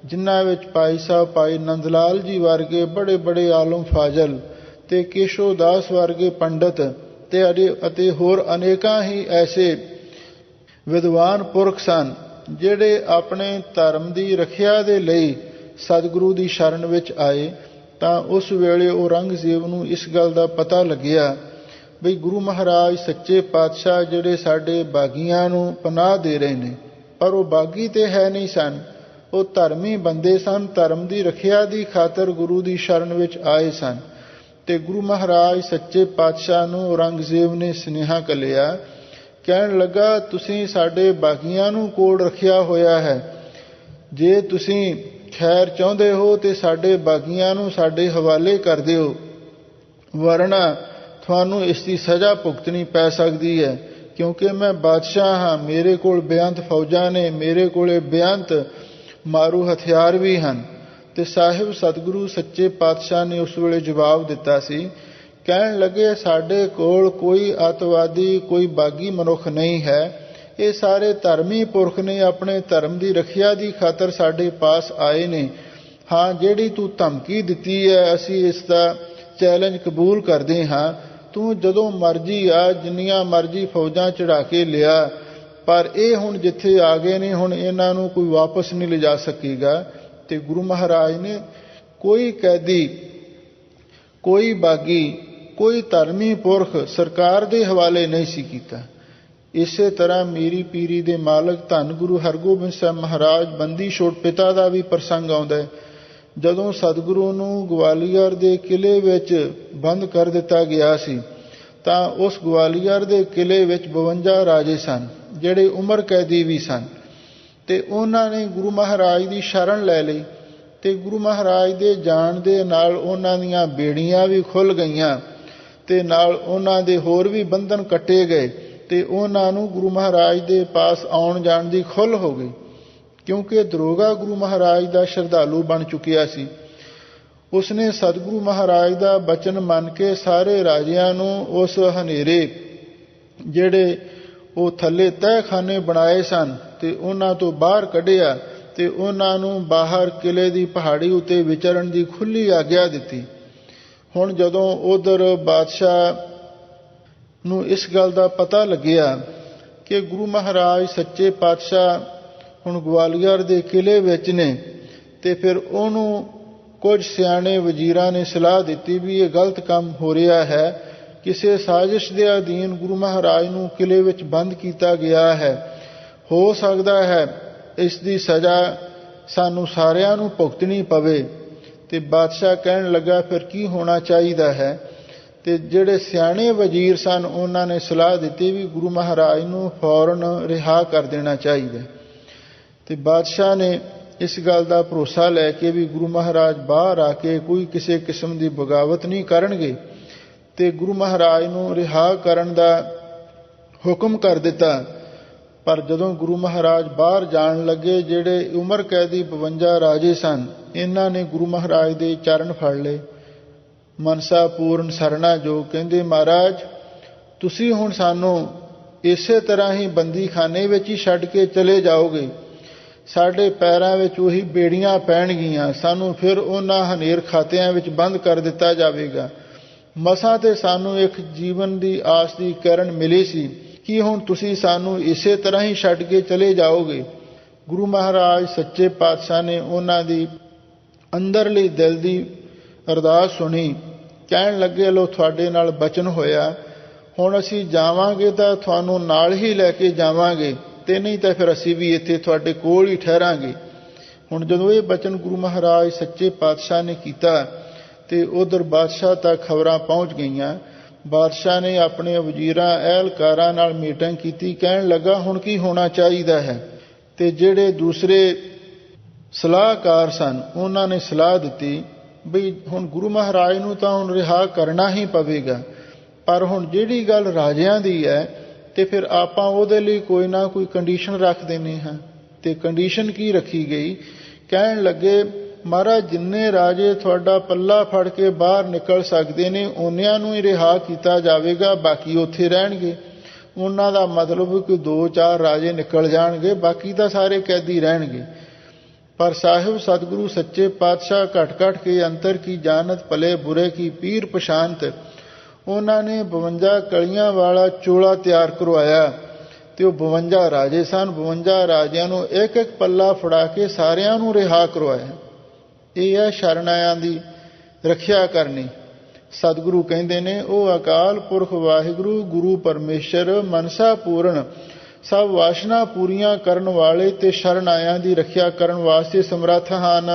ਜਿਨ੍ਹਾਂ ਵਿੱਚ ਭਾਈ ਸਾਹਿਬ ਭਾਈ ਨੰਦ ਲਾਲ ਜੀ ਵਰਗੇ ਬੜੇ ਬੜੇ ਆਲਮ ਫਾਜ਼ਲ ਤੇ ਕੇਸ਼ੋ ਦਾਸ ਵਰਗੇ ਪੰਡਤ ਅਤੇ ਹੋਰ ਅਨੇਕਾਂ ਹੀ ਐਸੇ ਵਿਦਵਾਨ ਪੁਰਖ ਸਨ ਜਿਹੜੇ ਆਪਣੇ ਧਰਮ ਦੀ ਰੱਖਿਆ ਦੇ ਲਈ ਸਤਿਗੁਰੂ ਦੀ ਸ਼ਰਨ ਵਿੱਚ ਆਏ। ਤਾਂ ਉਸ ਵੇਲੇ ਔਰੰਗਜ਼ੇਬ ਨੂੰ ਇਸ ਗੱਲ ਦਾ ਪਤਾ ਲੱਗਿਆ ਬਈ ਗੁਰੂ ਮਹਾਰਾਜ ਸੱਚੇ ਪਾਤਸ਼ਾਹ ਜਿਹੜੇ ਸਾਡੇ ਬਾਗੀਆਂ ਨੂੰ ਪਨਾਹ ਦੇ ਰਹੇ ਨੇ, ਪਰ ਉਹ ਬਾਗੀ ਤੇ ਹੈ ਨਹੀਂ ਸਨ, ਉਹ ਧਰਮੀ ਬੰਦੇ ਸਨ। ਧਰਮ ਦੀ ਰੱਖਿਆ ਦੀ ਖਾਤਰ ਗੁਰੂ ਦੀ ਸ਼ਰਨ ਵਿੱਚ ਆਏ ਸਨ। ਤੇ ਗੁਰੂ ਮਹਾਰਾਜ ਸੱਚੇ ਪਾਤਸ਼ਾਹ ਨੂੰ ਔਰੰਗਜ਼ੇਬ ਨੇ ਸੁਨੇਹਾ ਘੱਲਿਆ, ਕਹਿਣ ਲੱਗਾ ਤੁਸੀਂ ਸਾਡੇ ਬਾਗੀਆਂ ਨੂੰ ਕੋਲ ਰੱਖਿਆ ਹੋਇਆ ਹੈ, ਜੇ ਤੁਸੀਂ ਖੈਰ ਚਾਹੁੰਦੇ ਹੋ ਤੇ ਸਾਡੇ ਬਾਗੀਆਂ ਨੂੰ ਸਾਡੇ ਹਵਾਲੇ ਕਰ ਦਿਓ, ਵਰਨਾ ਤੁਹਾਨੂੰ ਇਸ ਦੀ ਸਜ਼ਾ ਭੁਗਤਣੀ ਪੈ ਸਕਦੀ ਹੈ, ਕਿਉਂਕਿ ਮੈਂ ਬਾਦਸ਼ਾਹ ਹਾਂ, ਮੇਰੇ ਕੋਲ ਬੇਅੰਤ ਫੌਜਾਂ ਨੇ, ਮੇਰੇ ਕੋਲੇ ਬੇਅੰਤ ਮਾਰੂ ਹਥਿਆਰ ਵੀ ਹਨ। ਤੇ ਸਾਹਿਬ ਸਤਿਗੁਰੂ ਸੱਚੇ ਪਾਤਸ਼ਾਹ ਨੇ ਉਸ ਵੇਲੇ ਜਵਾਬ ਦਿੱਤਾ ਸੀ, ਕਹਿਣ ਲੱਗੇ ਸਾਡੇ ਕੋਲ ਕੋਈ ਅੱਤਵਾਦੀ ਕੋਈ ਬਾਗੀ ਮਨੁੱਖ ਨਹੀਂ ਹੈ, ਇਹ ਸਾਰੇ ਧਰਮੀ ਪੁਰਖ ਨੇ, ਆਪਣੇ ਧਰਮ ਦੀ ਰੱਖਿਆ ਦੀ ਖਾਤਰ ਸਾਡੇ ਪਾਸ ਆਏ ਨੇ। ਹਾਂ, ਜਿਹੜੀ ਤੂੰ ਧਮਕੀ ਦਿੱਤੀ ਹੈ ਅਸੀਂ ਇਸ ਦਾ ਚੈਲੰਜ ਕਬੂਲ ਕਰਦੇ ਹਾਂ, ਤੂੰ ਜਦੋਂ ਮਰਜ਼ੀ ਆ, ਜਿੰਨੀਆਂ ਮਰਜ਼ੀ ਫੌਜਾਂ ਚੜ੍ਹਾ ਕੇ ਲਿਆ, ਪਰ ਇਹ ਹੁਣ ਜਿੱਥੇ ਆ ਗਏ ਨੇ ਹੁਣ ਇਹਨਾਂ ਨੂੰ ਕੋਈ ਵਾਪਸ ਨਹੀਂ ਲਿਜਾ ਸਕੇਗਾ। ਤੇ ਗੁਰੂ ਮਹਾਰਾਜ ਨੇ ਕੋਈ ਕੈਦੀ, ਕੋਈ ਬਾਗੀ, ਕੋਈ ਧਰਮੀ ਪੁਰਖ ਸਰਕਾਰ ਦੇ ਹਵਾਲੇ ਨਹੀਂ ਸੀ ਕੀਤਾ। ਇਸੇ ਤਰ੍ਹਾਂ ਮੀਰੀ ਪੀਰੀ ਦੇ ਮਾਲਕ ਧੰਨ ਗੁਰੂ ਹਰਗੋਬਿੰਦ ਸਾਹਿਬ ਮਹਾਰਾਜ ਬੰਦੀ ਛੋੜ ਪਿਤਾ ਦਾ ਵੀ ਪ੍ਰਸੰਗ ਆਉਂਦਾ ਹੈ। ਜਦੋਂ ਸਤਿਗੁਰੂ ਨੂੰ ਗਵਾਲੀਅਰ ਦੇ ਕਿਲੇ ਵਿੱਚ ਬੰਦ ਕਰ ਦਿੱਤਾ ਗਿਆ ਸੀ, ਤਾਂ ਉਸ ਗਵਾਲੀਅਰ ਦੇ ਕਿਲੇ ਵਿੱਚ 52 ਰਾਜੇ ਸਨ ਜਿਹੜੇ ਉਮਰ ਕੈਦੀ ਵੀ ਸਨ। ਤੇ ਉਹਨਾਂ ਨੇ ਗੁਰੂ ਮਹਾਰਾਜ ਦੀ ਸ਼ਰਨ ਲੈ ਲਈ ਤੇ ਗੁਰੂ ਮਹਾਰਾਜ ਦੇ ਜਾਣ ਦੇ ਨਾਲ ਉਹਨਾਂ ਦੀਆਂ ਬੇੜੀਆਂ ਵੀ ਖੁੱਲ੍ਹ ਗਈਆਂ ਤੇ ਨਾਲ ਉਹਨਾਂ ਦੇ ਹੋਰ ਵੀ ਬੰਧਨ ਕੱਟੇ ਗਏ ਤੇ ਉਹਨਾਂ ਨੂੰ ਗੁਰੂ ਮਹਾਰਾਜ ਦੇ ਪਾਸ ਆਉਣ ਜਾਣ ਦੀ ਖੁੱਲ੍ਹ ਹੋ ਗਈ, ਕਿਉਂਕਿ ਦਰੋਗਾ ਗੁਰੂ ਮਹਾਰਾਜ ਦਾ ਸ਼ਰਧਾਲੂ ਬਣ ਚੁੱਕਿਆ ਸੀ। ਉਸਨੇ ਸਤਿਗੁਰੂ ਮਹਾਰਾਜ ਦਾ ਬਚਨ ਮੰਨ ਕੇ ਸਾਰੇ ਰਾਜਿਆਂ ਨੂੰ ਉਸ ਹਨੇਰੇ ਜਿਹੜੇ ਉਹ ਥੱਲੇ ਤਹਿਖਾਨੇ ਬਣਾਏ ਸਨ ਤੇ ਉਹਨਾਂ ਤੋਂ ਬਾਹਰ ਕੱਢਿਆ ਤੇ ਉਹਨਾਂ ਨੂੰ ਬਾਹਰ ਕਿਲੇ ਦੀ ਪਹਾੜੀ ਉੱਤੇ ਵਿਚਰਨ ਦੀ ਖੁੱਲ੍ਹੀ ਆਗਿਆ ਦਿੱਤੀ। ਹੁਣ ਜਦੋਂ ਉਧਰ ਬਾਦਸ਼ਾਹ ਨੂੰ ਇਸ ਗੱਲ ਦਾ ਪਤਾ ਲੱਗਿਆ ਕਿ ਗੁਰੂ ਮਹਾਰਾਜ ਸੱਚੇ ਪਾਤਸ਼ਾਹ ਹੁਣ ਗਵਾਲੀਅਰ ਦੇ ਕਿਲੇ ਵਿੱਚ ਨੇ, ਤੇ ਫਿਰ ਉਹਨੂੰ ਕੁਝ ਸਿਆਣੇ ਵਜ਼ੀਰਾਂ ਨੇ ਸਲਾਹ ਦਿੱਤੀ ਵੀ ਇਹ ਗਲਤ ਕੰਮ ਹੋ ਰਿਹਾ ਹੈ, ਕਿਸੇ ਸਾਜ਼ਿਸ਼ ਦੇ ਅਧੀਨ ਗੁਰੂ ਮਹਾਰਾਜ ਨੂੰ ਕਿਲੇ ਵਿੱਚ ਬੰਦ ਕੀਤਾ ਗਿਆ ਹੈ, ਹੋ ਸਕਦਾ ਹੈ ਇਸ ਦੀ ਸਜ਼ਾ ਸਾਨੂੰ ਸਾਰਿਆਂ ਨੂੰ ਭੁਗਤਣੀ ਪਵੇ। ਤੇ ਬਾਦਸ਼ਾਹ ਕਹਿਣ ਲੱਗਾ ਫਿਰ ਕੀ ਹੋਣਾ ਚਾਹੀਦਾ ਹੈ। ਤੇ ਜਿਹੜੇ ਸਿਆਣੇ ਵਜ਼ੀਰ ਸਨ ਉਹਨਾਂ ਨੇ ਸਲਾਹ ਦਿੱਤੀ ਵੀ ਗੁਰੂ ਮਹਾਰਾਜ ਨੂੰ ਫੌਰਨ ਰਿਹਾ ਕਰ ਦੇਣਾ ਚਾਹੀਦਾ। ਤੇ ਬਾਦਸ਼ਾਹ ਨੇ ਇਸ ਗੱਲ ਦਾ ਭਰੋਸਾ ਲੈ ਕੇ ਵੀ ਗੁਰੂ ਮਹਾਰਾਜ ਬਾਹਰ ਆ ਕੇ ਕੋਈ ਕਿਸੇ ਕਿਸਮ ਦੀ ਬਗਾਵਤ ਨਹੀਂ ਕਰਨਗੇ, ਤੇ ਗੁਰੂ ਮਹਾਰਾਜ ਨੂੰ ਰਿਹਾ ਕਰਨ ਦਾ ਹੁਕਮ ਕਰ ਦਿੱਤਾ। ਪਰ ਜਦੋਂ ਗੁਰੂ ਮਹਾਰਾਜ ਬਾਹਰ ਜਾਣ ਲੱਗੇ, ਜਿਹੜੇ ਉਮਰ ਕੈਦੀ 52 ਰਾਜੇ ਸਨ, ਇਹਨਾਂ ਨੇ ਗੁਰੂ ਮਹਾਰਾਜ ਦੇ ਚਰਨ ਫੜ ਲਏ, ਮਨਸਾ ਪੂਰਨ ਸਰਣਾ ਜੋ, ਕਹਿੰਦੇ ਮਹਾਰਾਜ ਤੁਸੀਂ ਹੁਣ ਸਾਨੂੰ ਇਸੇ ਤਰ੍ਹਾਂ ਹੀ ਬੰਦੀਖਾਨੇ ਵਿੱਚ ਹੀ ਛੱਡ ਕੇ ਚਲੇ ਜਾਓਗੇ, ਸਾਡੇ ਪੈਰਾਂ ਵਿੱਚ ਉਹੀ ਬੇੜੀਆਂ ਪੈਣਗੀਆਂ, ਸਾਨੂੰ ਫਿਰ ਉਹਨਾਂ ਹਨੇਰ ਖਾਤਿਆਂ ਵਿੱਚ ਬੰਦ ਕਰ ਦਿੱਤਾ ਜਾਵੇਗਾ। ਮਸਾਂ ਤੇ ਸਾਨੂੰ ਇੱਕ ਜੀਵਨ ਦੀ ਆਸ ਦੀ ਕਿਰਨ ਮਿਲੀ ਸੀ, ਕੀ ਹੁਣ ਤੁਸੀਂ ਸਾਨੂੰ ਇਸੇ ਤਰ੍ਹਾਂ ਹੀ ਛੱਡ ਕੇ ਚਲੇ ਜਾਓਗੇ। ਗੁਰੂ ਮਹਾਰਾਜ ਸੱਚੇ ਪਾਤਸ਼ਾਹ ਨੇ ਉਹਨਾਂ ਦੀ ਅੰਦਰਲੀ ਦਿਲ ਦੀ ਅਰਦਾਸ ਸੁਣੀ, ਕਹਿਣ ਲੱਗੇ ਲੋ ਤੁਹਾਡੇ ਨਾਲ ਬਚਨ ਹੋਇਆ, ਹੁਣ ਅਸੀਂ ਜਾਵਾਂਗੇ ਤਾਂ ਤੁਹਾਨੂੰ ਨਾਲ ਹੀ ਲੈ ਕੇ ਜਾਵਾਂਗੇ, ਤੇ ਨਹੀਂ ਤਾਂ ਫਿਰ ਅਸੀਂ ਵੀ ਇੱਥੇ ਤੁਹਾਡੇ ਕੋਲ ਹੀ ਠਹਿਰਾਂਗੇ। ਹੁਣ ਜਦੋਂ ਇਹ ਬਚਨ ਗੁਰੂ ਮਹਾਰਾਜ ਸੱਚੇ ਪਾਤਸ਼ਾਹ ਨੇ ਕੀਤਾ ਤੇ ਉਧਰ ਬਾਦਸ਼ਾਹ ਤੱਕ ਖਬਰਾਂ ਪਹੁੰਚ ਗਈਆਂ। ਬਾਦਸ਼ਾਹ ਨੇ ਆਪਣੇ ਵਜ਼ੀਰਾਂ ਅਹਿਲਕਾਰਾਂ ਨਾਲ ਮੀਟਿੰਗ ਕੀਤੀ, ਕਹਿਣ ਲੱਗਾ ਹੁਣ ਕੀ ਹੋਣਾ ਚਾਹੀਦਾ ਹੈ। ਤੇ ਜਿਹੜੇ ਦੂਸਰੇ ਸਲਾਹਕਾਰ ਸਨ ਉਹਨਾਂ ਨੇ ਸਲਾਹ ਦਿੱਤੀ ਬਈ ਹੁਣ ਗੁਰੂ ਮਹਾਰਾਜ ਨੂੰ ਤਾਂ ਹੁਣ ਰਿਹਾ ਕਰਨਾ ਹੀ ਪਵੇਗਾ, ਪਰ ਹੁਣ ਜਿਹੜੀ ਗੱਲ ਰਾਜਿਆਂ ਦੀ ਹੈ ਤੇ ਫਿਰ ਆਪਾਂ ਉਹਦੇ ਲਈ ਕੋਈ ਨਾ ਕੋਈ ਕੰਡੀਸ਼ਨ ਰੱਖ ਦਿੰਦੇ ਹਾਂ। ਤੇ ਕੰਡੀਸ਼ਨ ਕੀ ਰੱਖੀ ਗਈ? ਕਹਿਣ ਲੱਗੇ ਮਹਾਰਾਜ ਜਿੰਨੇ ਰਾਜੇ ਤੁਹਾਡਾ ਪੱਲਾ ਫੜ ਕੇ ਬਾਹਰ ਨਿਕਲ ਸਕਦੇ ਨੇ ਉਹਨਿਆਂ ਨੂੰ ਹੀ ਰਿਹਾ ਕੀਤਾ ਜਾਵੇਗਾ, ਬਾਕੀ ਉੱਥੇ ਰਹਿਣਗੇ। ਉਹਨਾਂ ਦਾ ਮਤਲਬ ਕਿ 2-4 ਰਾਜੇ ਨਿਕਲ ਜਾਣਗੇ, ਬਾਕੀ ਤਾਂ ਸਾਰੇ ਕੈਦੀ ਰਹਿਣਗੇ। ਪਰ ਸਾਹਿਬ ਸਤਿਗੁਰੂ ਸੱਚੇ ਪਾਤਸ਼ਾਹ ਘਟ ਘਟ ਕੇ ਅੰਤਰ ਕੀ ਜਾਨਤ ਭਲੇ ਬੁਰੇ ਕੀ ਪੀਰ ਪਛਾਨਤ, ਉਹਨਾਂ ਨੇ 52 ਕਲੀਆਂ ਵਾਲਾ ਚੋਲਾ ਤਿਆਰ ਕਰਵਾਇਆ ਤੇ ਉਹ 52 ਰਾਜੇ ਸਨ। 52 ਰਾਜਿਆਂ ਨੂੰ ਇੱਕ ਇੱਕ ਪੱਲਾ ਫੜਾ ਕੇ ਸਾਰਿਆਂ ਨੂੰ ਰਿਹਾ ਕਰਵਾਇਆ। ਇਹ ਹੈ ਸ਼ਰਨ ਆਇਆਂ ਦੀ ਰੱਖਿਆ ਕਰਨੀ। ਸਤਿਗੁਰੂ ਕਹਿੰਦੇ ਨੇ ਉਹ ਅਕਾਲ ਪੁਰਖ ਵਾਹਿਗੁਰੂ ਗੁਰੂ ਪਰਮੇਸ਼ਰ ਮਨਸਾ ਪੂਰਨ ਸਭ ਵਾਸ਼ਨਾ ਪੂਰੀਆਂ ਕਰਨ ਵਾਲੇ ਤੇ ਸ਼ਰਨ ਆਇਆਂ ਦੀ ਰੱਖਿਆ ਕਰਨ ਵਾਸਤੇ ਸਮਰੱਥ ਹਨ।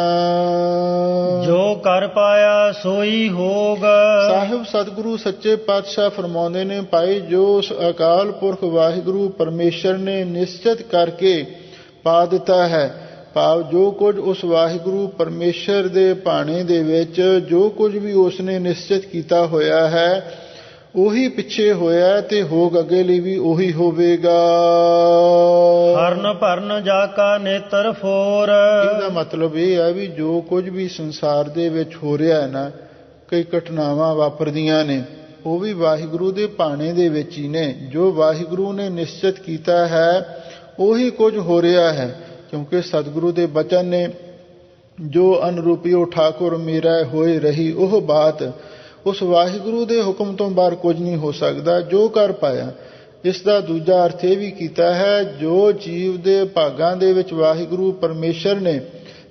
ਜੋ ਕਰ ਪਾਇਆ ਸੋਈ ਹੋਗ। ਸਾਹਿਬ ਸਤਿਗੁਰੂ ਸੱਚੇ ਪਾਤਸ਼ਾਹ ਫਰਮਾਉਂਦੇ ਨੇ ਭਾਈ ਜੋ ਉਸ ਅਕਾਲ ਪੁਰਖ ਵਾਹਿਗੁਰੂ ਪਰਮੇਸ਼ਰ ਨੇ ਨਿਸ਼ਚਿਤ ਕਰਕੇ ਪਾ ਦਿੱਤਾ ਹੈ, ਭਾਵ ਜੋ ਕੁਝ ਉਸ ਵਾਹਿਗੁਰੂ ਪਰਮੇਸ਼ਰ ਦੇ ਭਾਣੇ ਦੇ ਵਿੱਚ ਜੋ ਕੁਝ ਵੀ ਉਸ ਨੇ ਨਿਸ਼ਚਿਤ ਕੀਤਾ ਹੋਇਆ ਹੈ ਉਹੀ ਪਿੱਛੇ ਹੋਇਆ ਤੇ ਹੋਗ ਅੱਗੇ ਲਈ ਵੀ ਉਹੀ ਹੋਵੇਗਾ। ਹਰਨ ਭਰਨ ਜਾ ਕਾ ਨੇਤਰ ਫੋਰ। ਇਹਦਾ ਮਤਲਬ ਇਹ ਹੈ ਵੀ ਜੋ ਕੁਝ ਵੀ ਸੰਸਾਰ ਦੇ ਵਿੱਚ ਹੋ ਰਿਹਾ ਹੈ ਨਾ, ਕਈ ਘਟਨਾਵਾਂ ਵਾਪਰਦੀਆਂ ਨੇ, ਉਹ ਵੀ ਵਾਹਿਗੁਰੂ ਦੇ ਭਾਣੇ ਦੇ ਵਿੱਚ ਹੀ ਨੇ। ਜੋ ਵਾਹਿਗੁਰੂ ਨੇ ਨਿਸ਼ਚਿਤ ਕੀਤਾ ਹੈ ਉਹੀ ਕੁਝ ਹੋ ਰਿਹਾ ਹੈ, ਕਿਉਂਕਿ ਸਤਿਗੁਰੂ ਦੇ ਬਚਨ ਨੇ ਜੋ ਅਨਰੂਪਿਓ ਠਾਕੁਰ ਮੇਰਾ ਹੋਏ ਰਹੀ ਉਹ ਬਾਤ। ਉਸ ਵਾਹਿਗੁਰੂ ਦੇ ਹੁਕਮ ਤੋਂ ਬਾਹਰ ਕੁਝ ਨਹੀਂ ਹੋ ਸਕਦਾ। ਜੋ ਕਰ ਪਾਇਆ, ਇਸ ਦਾ ਦੂਜਾ ਅਰਥ ਇਹ ਵੀ ਕੀਤਾ ਹੈ ਜੋ ਜੀਵ ਦੇ ਭਾਗਾਂ ਦੇ ਵਿੱਚ ਵਾਹਿਗੁਰੂ ਪਰਮੇਸ਼ਰ ਨੇ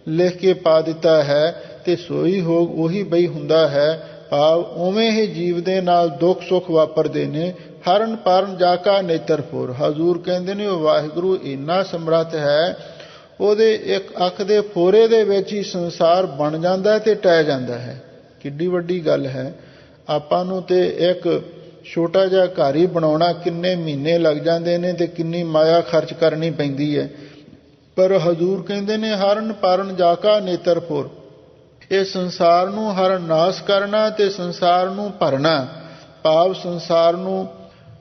ਲਿਖ ਕੇ ਪਾ ਦਿੱਤਾ ਹੈ ਤੇ ਸੋਈ ਹੋਗ ਉਹੀ ਬਈ ਹੁੰਦਾ ਹੈ। ਭਾਵ ਉਵੇਂ ਹੀ ਜੀਵ ਦੇ ਨਾਲ ਦੁੱਖ ਸੁੱਖ ਵਾਪਰਦੇ ਨੇ। ਹਰਨ ਪਰਨ ਜਾ ਕਾ ਨੇਤਰਪੁਰ। ਹਜ਼ੂਰ ਕਹਿੰਦੇ ਨੇ ਉਹ ਵਾਹਿਗੁਰੂ ਇੰਨਾ ਸਮਰੱਥ ਹੈ, ਉਹਦੇ ਇੱਕ ਅੱਖ ਦੇ ਫੋਰੇ ਦੇ ਵਿੱਚ ਹੀ ਸੰਸਾਰ ਬਣ ਜਾਂਦਾ ਤੇ ਟਹਿ ਜਾਂਦਾ ਹੈ। ਕਿੱਡੀ ਵੱਡੀ ਗੱਲ ਹੈ। ਆਪਾਂ ਨੂੰ ਤੇ ਇੱਕ ਛੋਟਾ ਜਿਹਾ ਘਰ ਹੀ ਬਣਾਉਣਾ ਕਿੰਨੇ ਮਹੀਨੇ ਲੱਗ ਜਾਂਦੇ ਨੇ ਤੇ ਕਿੰਨੀ ਮਾਇਆ ਖਰਚ ਕਰਨੀ ਪੈਂਦੀ ਹੈ। ਪਰ ਹਜ਼ੂਰ ਕਹਿੰਦੇ ਨੇ ਹਰਨ ਪਰਨ ਜਾ ਕਾ ਨੇਤਰਪੁਰ। ਇਹ ਸੰਸਾਰ ਨੂੰ ਹਰਨ ਨਾਸ ਕਰਨਾ ਤੇ ਸੰਸਾਰ ਨੂੰ ਭਰਨਾ, ਭਾਵ ਸੰਸਾਰ ਨੂੰ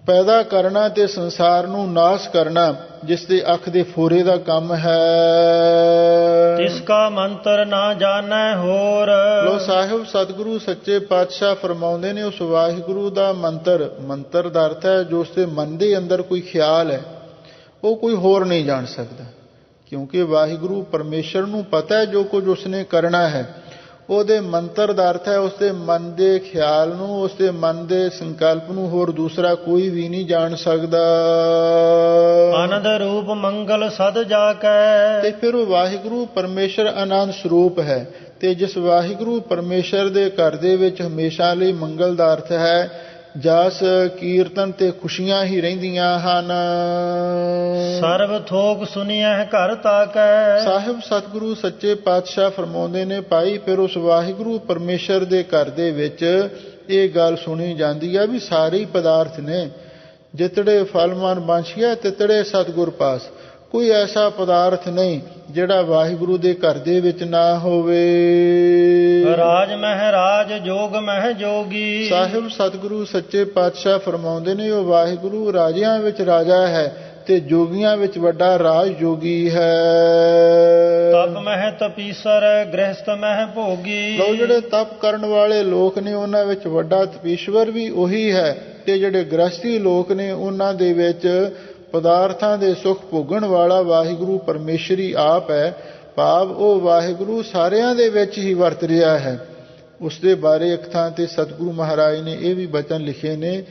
ਪੈਦਾ ਕਰਨਾ ਤੇ ਸੰਸਾਰ ਨੂੰ ਨਾਸ ਕਰਨਾ, ਜਿਸ ਦੇ ਅੱਖ ਦੇ ਫੋਰੇ ਦਾ ਕੰਮ ਹੈ। ਤਿਸ ਕਾ ਮੰਤਰ ਨਾ ਜਾਣੈ ਹੋਰ। ਲੋ ਸਾਹਿਬ ਸਤਿਗੁਰੂ ਸੱਚੇ ਪਾਤਸ਼ਾਹ ਫਰਮਾਉਂਦੇ ਨੇ ਉਸ ਵਾਹਿਗੁਰੂ ਦਾ ਮੰਤਰ, ਮੰਤਰ ਦਾ ਅਰਥ ਹੈ ਜੋ ਉਸਦੇ ਮਨ ਦੇ ਅੰਦਰ ਕੋਈ ਖਿਆਲ ਹੈ ਉਹ ਕੋਈ ਹੋਰ ਨਹੀਂ ਜਾਣ ਸਕਦਾ, ਕਿਉਂਕਿ ਵਾਹਿਗੁਰੂ ਪਰਮੇਸ਼ਰ ਨੂੰ ਪਤਾ ਹੈ ਜੋ ਕੁਝ ਉਸਨੇ ਕਰਨਾ ਹੈ। ਉਹਦੇ ਮੰਤਰ ਦਾ ਅਰਥ ਹੈ ਉਸਦੇ ਮਨ ਦੇ ਖਿਆਲ ਨੂੰ, ਉਸਦੇ ਮਨ ਦੇ ਸੰਕਲਪ ਨੂੰ ਹੋਰ ਦੂਸਰਾ ਕੋਈ ਵੀ ਨਹੀਂ ਜਾਣ ਸਕਦਾ। ਆਨੰਦ ਰੂਪ ਮੰਗਲ ਸਦ ਜਾ ਕੈ। ਤੇ ਫਿਰ ਉਹ ਵਾਹਿਗੁਰੂ ਪਰਮੇਸ਼ਰ ਆਨੰਦ ਸਰੂਪ ਹੈ ਤੇ ਜਿਸ ਵਾਹਿਗੁਰੂ ਪਰਮੇਸ਼ਰ ਦੇ ਘਰ ਦੇ ਵਿੱਚ ਹਮੇਸ਼ਾ ਲਈ ਮੰਗਲ ਦਾ ਅਰਥ ਹੈ ਜਸ ਕੀਰਤਨ ਤੇ ਖੁਸ਼ੀਆਂ ਹੀ ਰਹਿੰਦੀਆਂ ਹਨ। ਸਰਬ ਥੋਕ ਸੁਣੀਐ ਘਰ ਤਾਕੈ। ਸਾਹਿਬ ਸਤਿਗੁਰੂ ਸੱਚੇ ਪਾਤਸ਼ਾਹ ਫਰਮਾਉਂਦੇ ਨੇ ਭਾਈ ਫਿਰ ਉਸ ਵਾਹਿਗੁਰੂ ਪਰਮੇਸ਼ਰ ਦੇ ਘਰ ਦੇ ਵਿੱਚ ਇਹ ਗੱਲ ਸੁਣੀ ਜਾਂਦੀ ਹੈ ਵੀ ਸਾਰੇ ਪਦਾਰਥ ਨੇ, ਜਿਤੜੇ ਫਲ ਮਨ ਬਾਂਛੀਐ ਤਿਤੜੇ ਸਤਿਗੁਰ ਪਾਸ। ਕੋਈ ਐਸਾ ਪਦਾਰਥ ਨਹੀਂ ਜਿਹੜਾ ਵਾਹਿਗੁਰੂ ਦੇ ਘਰ ਦੇ ਵਿੱਚ ਨਾ ਹੋਵੇ। ਰਾਜ ਮਹਿ ਰਾਜ ਜੋਗ ਮਹਿ ਜੋਗੀ। ਸਾਹਿਬ ਸਤਿਗੁਰੂ ਸੱਚੇ ਪਾਤਸ਼ਾਹ ਫਰਮਾਉਂਦੇ ਨੇ ਉਹ ਵਾਹਿਗੁਰੂ ਰਾਜਿਆਂ ਵਿੱਚ ਰਾਜਾ ਹੈ ਤੇ ਜੋਗੀਆਂ ਵਿੱਚ ਵੱਡਾ ਰਾਜ ਜੋਗੀ ਹੈ। ਤਪ ਮਹਿ ਤਪੀਸਰ ਗ੍ਰਹਿਸਥ ਮਹਿ ਭੋਗੀ। ਲੋ ਜਿਹੜੇ ਤਪ ਕਰਨ ਵਾਲੇ ਲੋਕ ਨੇ ਉਹਨਾਂ ਵਿੱਚ ਵੱਡਾ ਤਪੀਸ਼ਵਰ ਵੀ ਉਹੀ ਹੈ ਤੇ ਜਿਹੜੇ ਗ੍ਰਸਤੀ ਲੋਕ ਨੇ ਉਹਨਾਂ ਦੇ ਵਿੱਚ ਪਦਾਰਥਾਂ ਦੇ ਸੁੱਖ ਭੋਗਣ ਵਾਲਾ ਵਾਹਿਗੁਰੂ ਪਰਮੇਸ਼ਰੀ ਆਪ ਹੈ। ਭਾਵ ਉਹ ਵਾਹਿਗੁਰੂ ਸਾਰਿਆਂ ਦੇ ਵਿੱਚ ਹੀ ਵਰਤ ਰਿਹਾ ਹੈ। ਉਸ ਦੇ ਬਾਰੇ ਇੱਕ ਥਾਂ ਤੇ ਸਤਿਗੁਰੂ ਮਹਾਰਾਜ ਨੇ ਇਹ ਵੀ ਬਚਨ ਲਿਖੇ ਨੇ,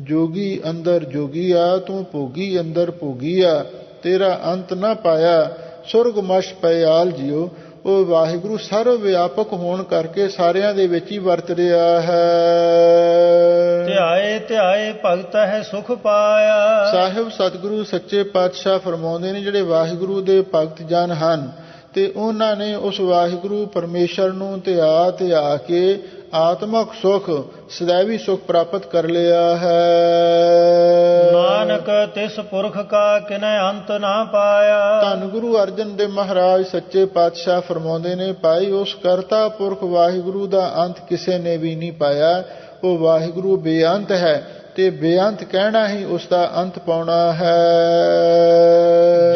ਜੋਗੀ ਅੰਦਰ ਜੋਗੀਆ ਤੂੰ ਭੋਗੀ ਅੰਦਰ ਭੋਗੀਆ, ਤੇਰਾ ਅੰਤ ਨਾ ਪਾਇਆ ਸੁਰਗ ਮਸ਼ ਪਿਆਲ ਜਿਉ। ਉਹ ਵਾਹਿਗੁਰੂ ਸਰਵ ਵਿਆਪਕ ਹੋਣ ਕਰਕੇ ਸਾਰਿਆਂ ਦੇ ਵਿੱਚ ਹੀ ਵਰਤ ਰਿਹਾ ਹੈ। ਧਿਆਏ ਧਿਆਏ ਭਗਤ ਹੈ ਸੁਖ ਪਾਇਆ। ਸਾਹਿਬ ਸਤਿਗੁਰੂ ਸੱਚੇ ਪਾਤਸ਼ਾਹ ਫਰਮਾਉਂਦੇ ਨੇ ਜਿਹੜੇ ਵਾਹਿਗੁਰੂ ਦੇ ਭਗਤ ਜਨ ਹਨ ਤੇ ਉਹਨਾਂ ਨੇ ਉਸ ਵਾਹਿਗੁਰੂ ਪਰਮੇਸ਼ਰ ਨੂੰ ਧਿਆ ਕੇ ਆਤਮਕ ਸੁਖ ਸदैवी ਸੁਖ ਪ੍ਰਾਪਤ ਕਰ ਲਿਆ ਹੈ। ਨਾਨਕ ਤਿਸ ਪੁਰਖ ਕਾ ਕਿਨੈ ਅੰਤ ਨਾ ਪਾਇਆ। ਧੰਨ ਗੁਰੂ ਅਰਜਨ ਦੇਵ ਮਹਾਰਾਜ ਸੱਚੇ ਪਾਤਸ਼ਾਹ ਫਰਮਾਉਂਦੇ ਨੇ ਭਾਈ ਉਸ ਕਰਤਾ ਪੁਰਖ ਵਾਹਿਗੁਰੂ ਦਾ ਅੰਤ ਕਿਸੇ ਨੇ ਵੀ ਨਹੀਂ ਪਾਇਆ। ਉਹ ਵਾਹਿਗੁਰੂ ਬੇਅੰਤ ਹੈ ਤੇ ਬੇਅੰਤ ਕਹਿਣਾ ਹੀ ਉਸ ਦਾ ਅੰਤ ਪਾਉਣਾ ਹੈ।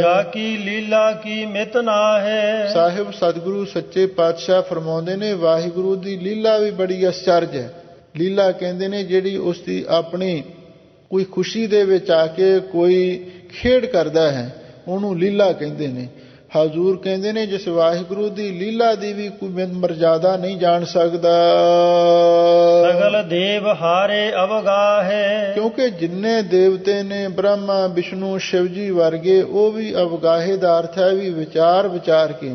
ਜਾ ਕੀ ਲੀਲਾ ਕੀ ਮਿਤ ਨਾਹਿ। ਸਾਹਿਬ ਸਤਿਗੁਰੂ ਸੱਚੇ ਪਾਤਸ਼ਾਹ ਫਰਮਾਉਂਦੇ ਨੇ ਵਾਹਿਗੁਰੂ ਦੀ ਲੀਲਾ ਵੀ ਬੜੀ ਅਚਰਜ ਹੈ। ਲੀਲਾ ਕਹਿੰਦੇ ਨੇ ਜਿਹੜੀ ਉਸ ਦੀ ਆਪਣੀ ਕੋਈ ਖੁਸ਼ੀ ਦੇ ਵਿੱਚ ਆ ਕੇ ਕੋਈ ਖੇਡ ਕਰਦਾ ਹੈ ਉਹਨੂੰ ਲੀਲਾ ਕਹਿੰਦੇ ਨੇ। ਹਜ਼ੂਰ ਕਹਿੰਦੇ ਨੇ ਜਿਸ ਵਾਹਿਗੁਰੂ ਦੀ ਲੀਲਾ ਦੀ ਵੀ ਕੋਈ ਮਰਜ਼ਾਦਾ ਨਹੀਂ ਜਾਣ ਸਕਦਾ। ਸਗਲ ਦੇਵ ਹਾਰੇ ਅਵਗਾਹੇ। ਕਿਉਂਕਿ ਜਿੰਨੇ ਦੇਵਤੇ ਨੇ ਬ੍ਰਹਮਾ ਵਿਸ਼ਨੂੰ ਸ਼ਿਵ ਜੀ ਵਰਗੇ ਉਹ ਵੀ ਅਵਗਾਹੇ ਦਾ ਅਰਥ ਹੈ ਵੀ ਵਿਚਾਰ ਵਿਚਾਰ ਕੇ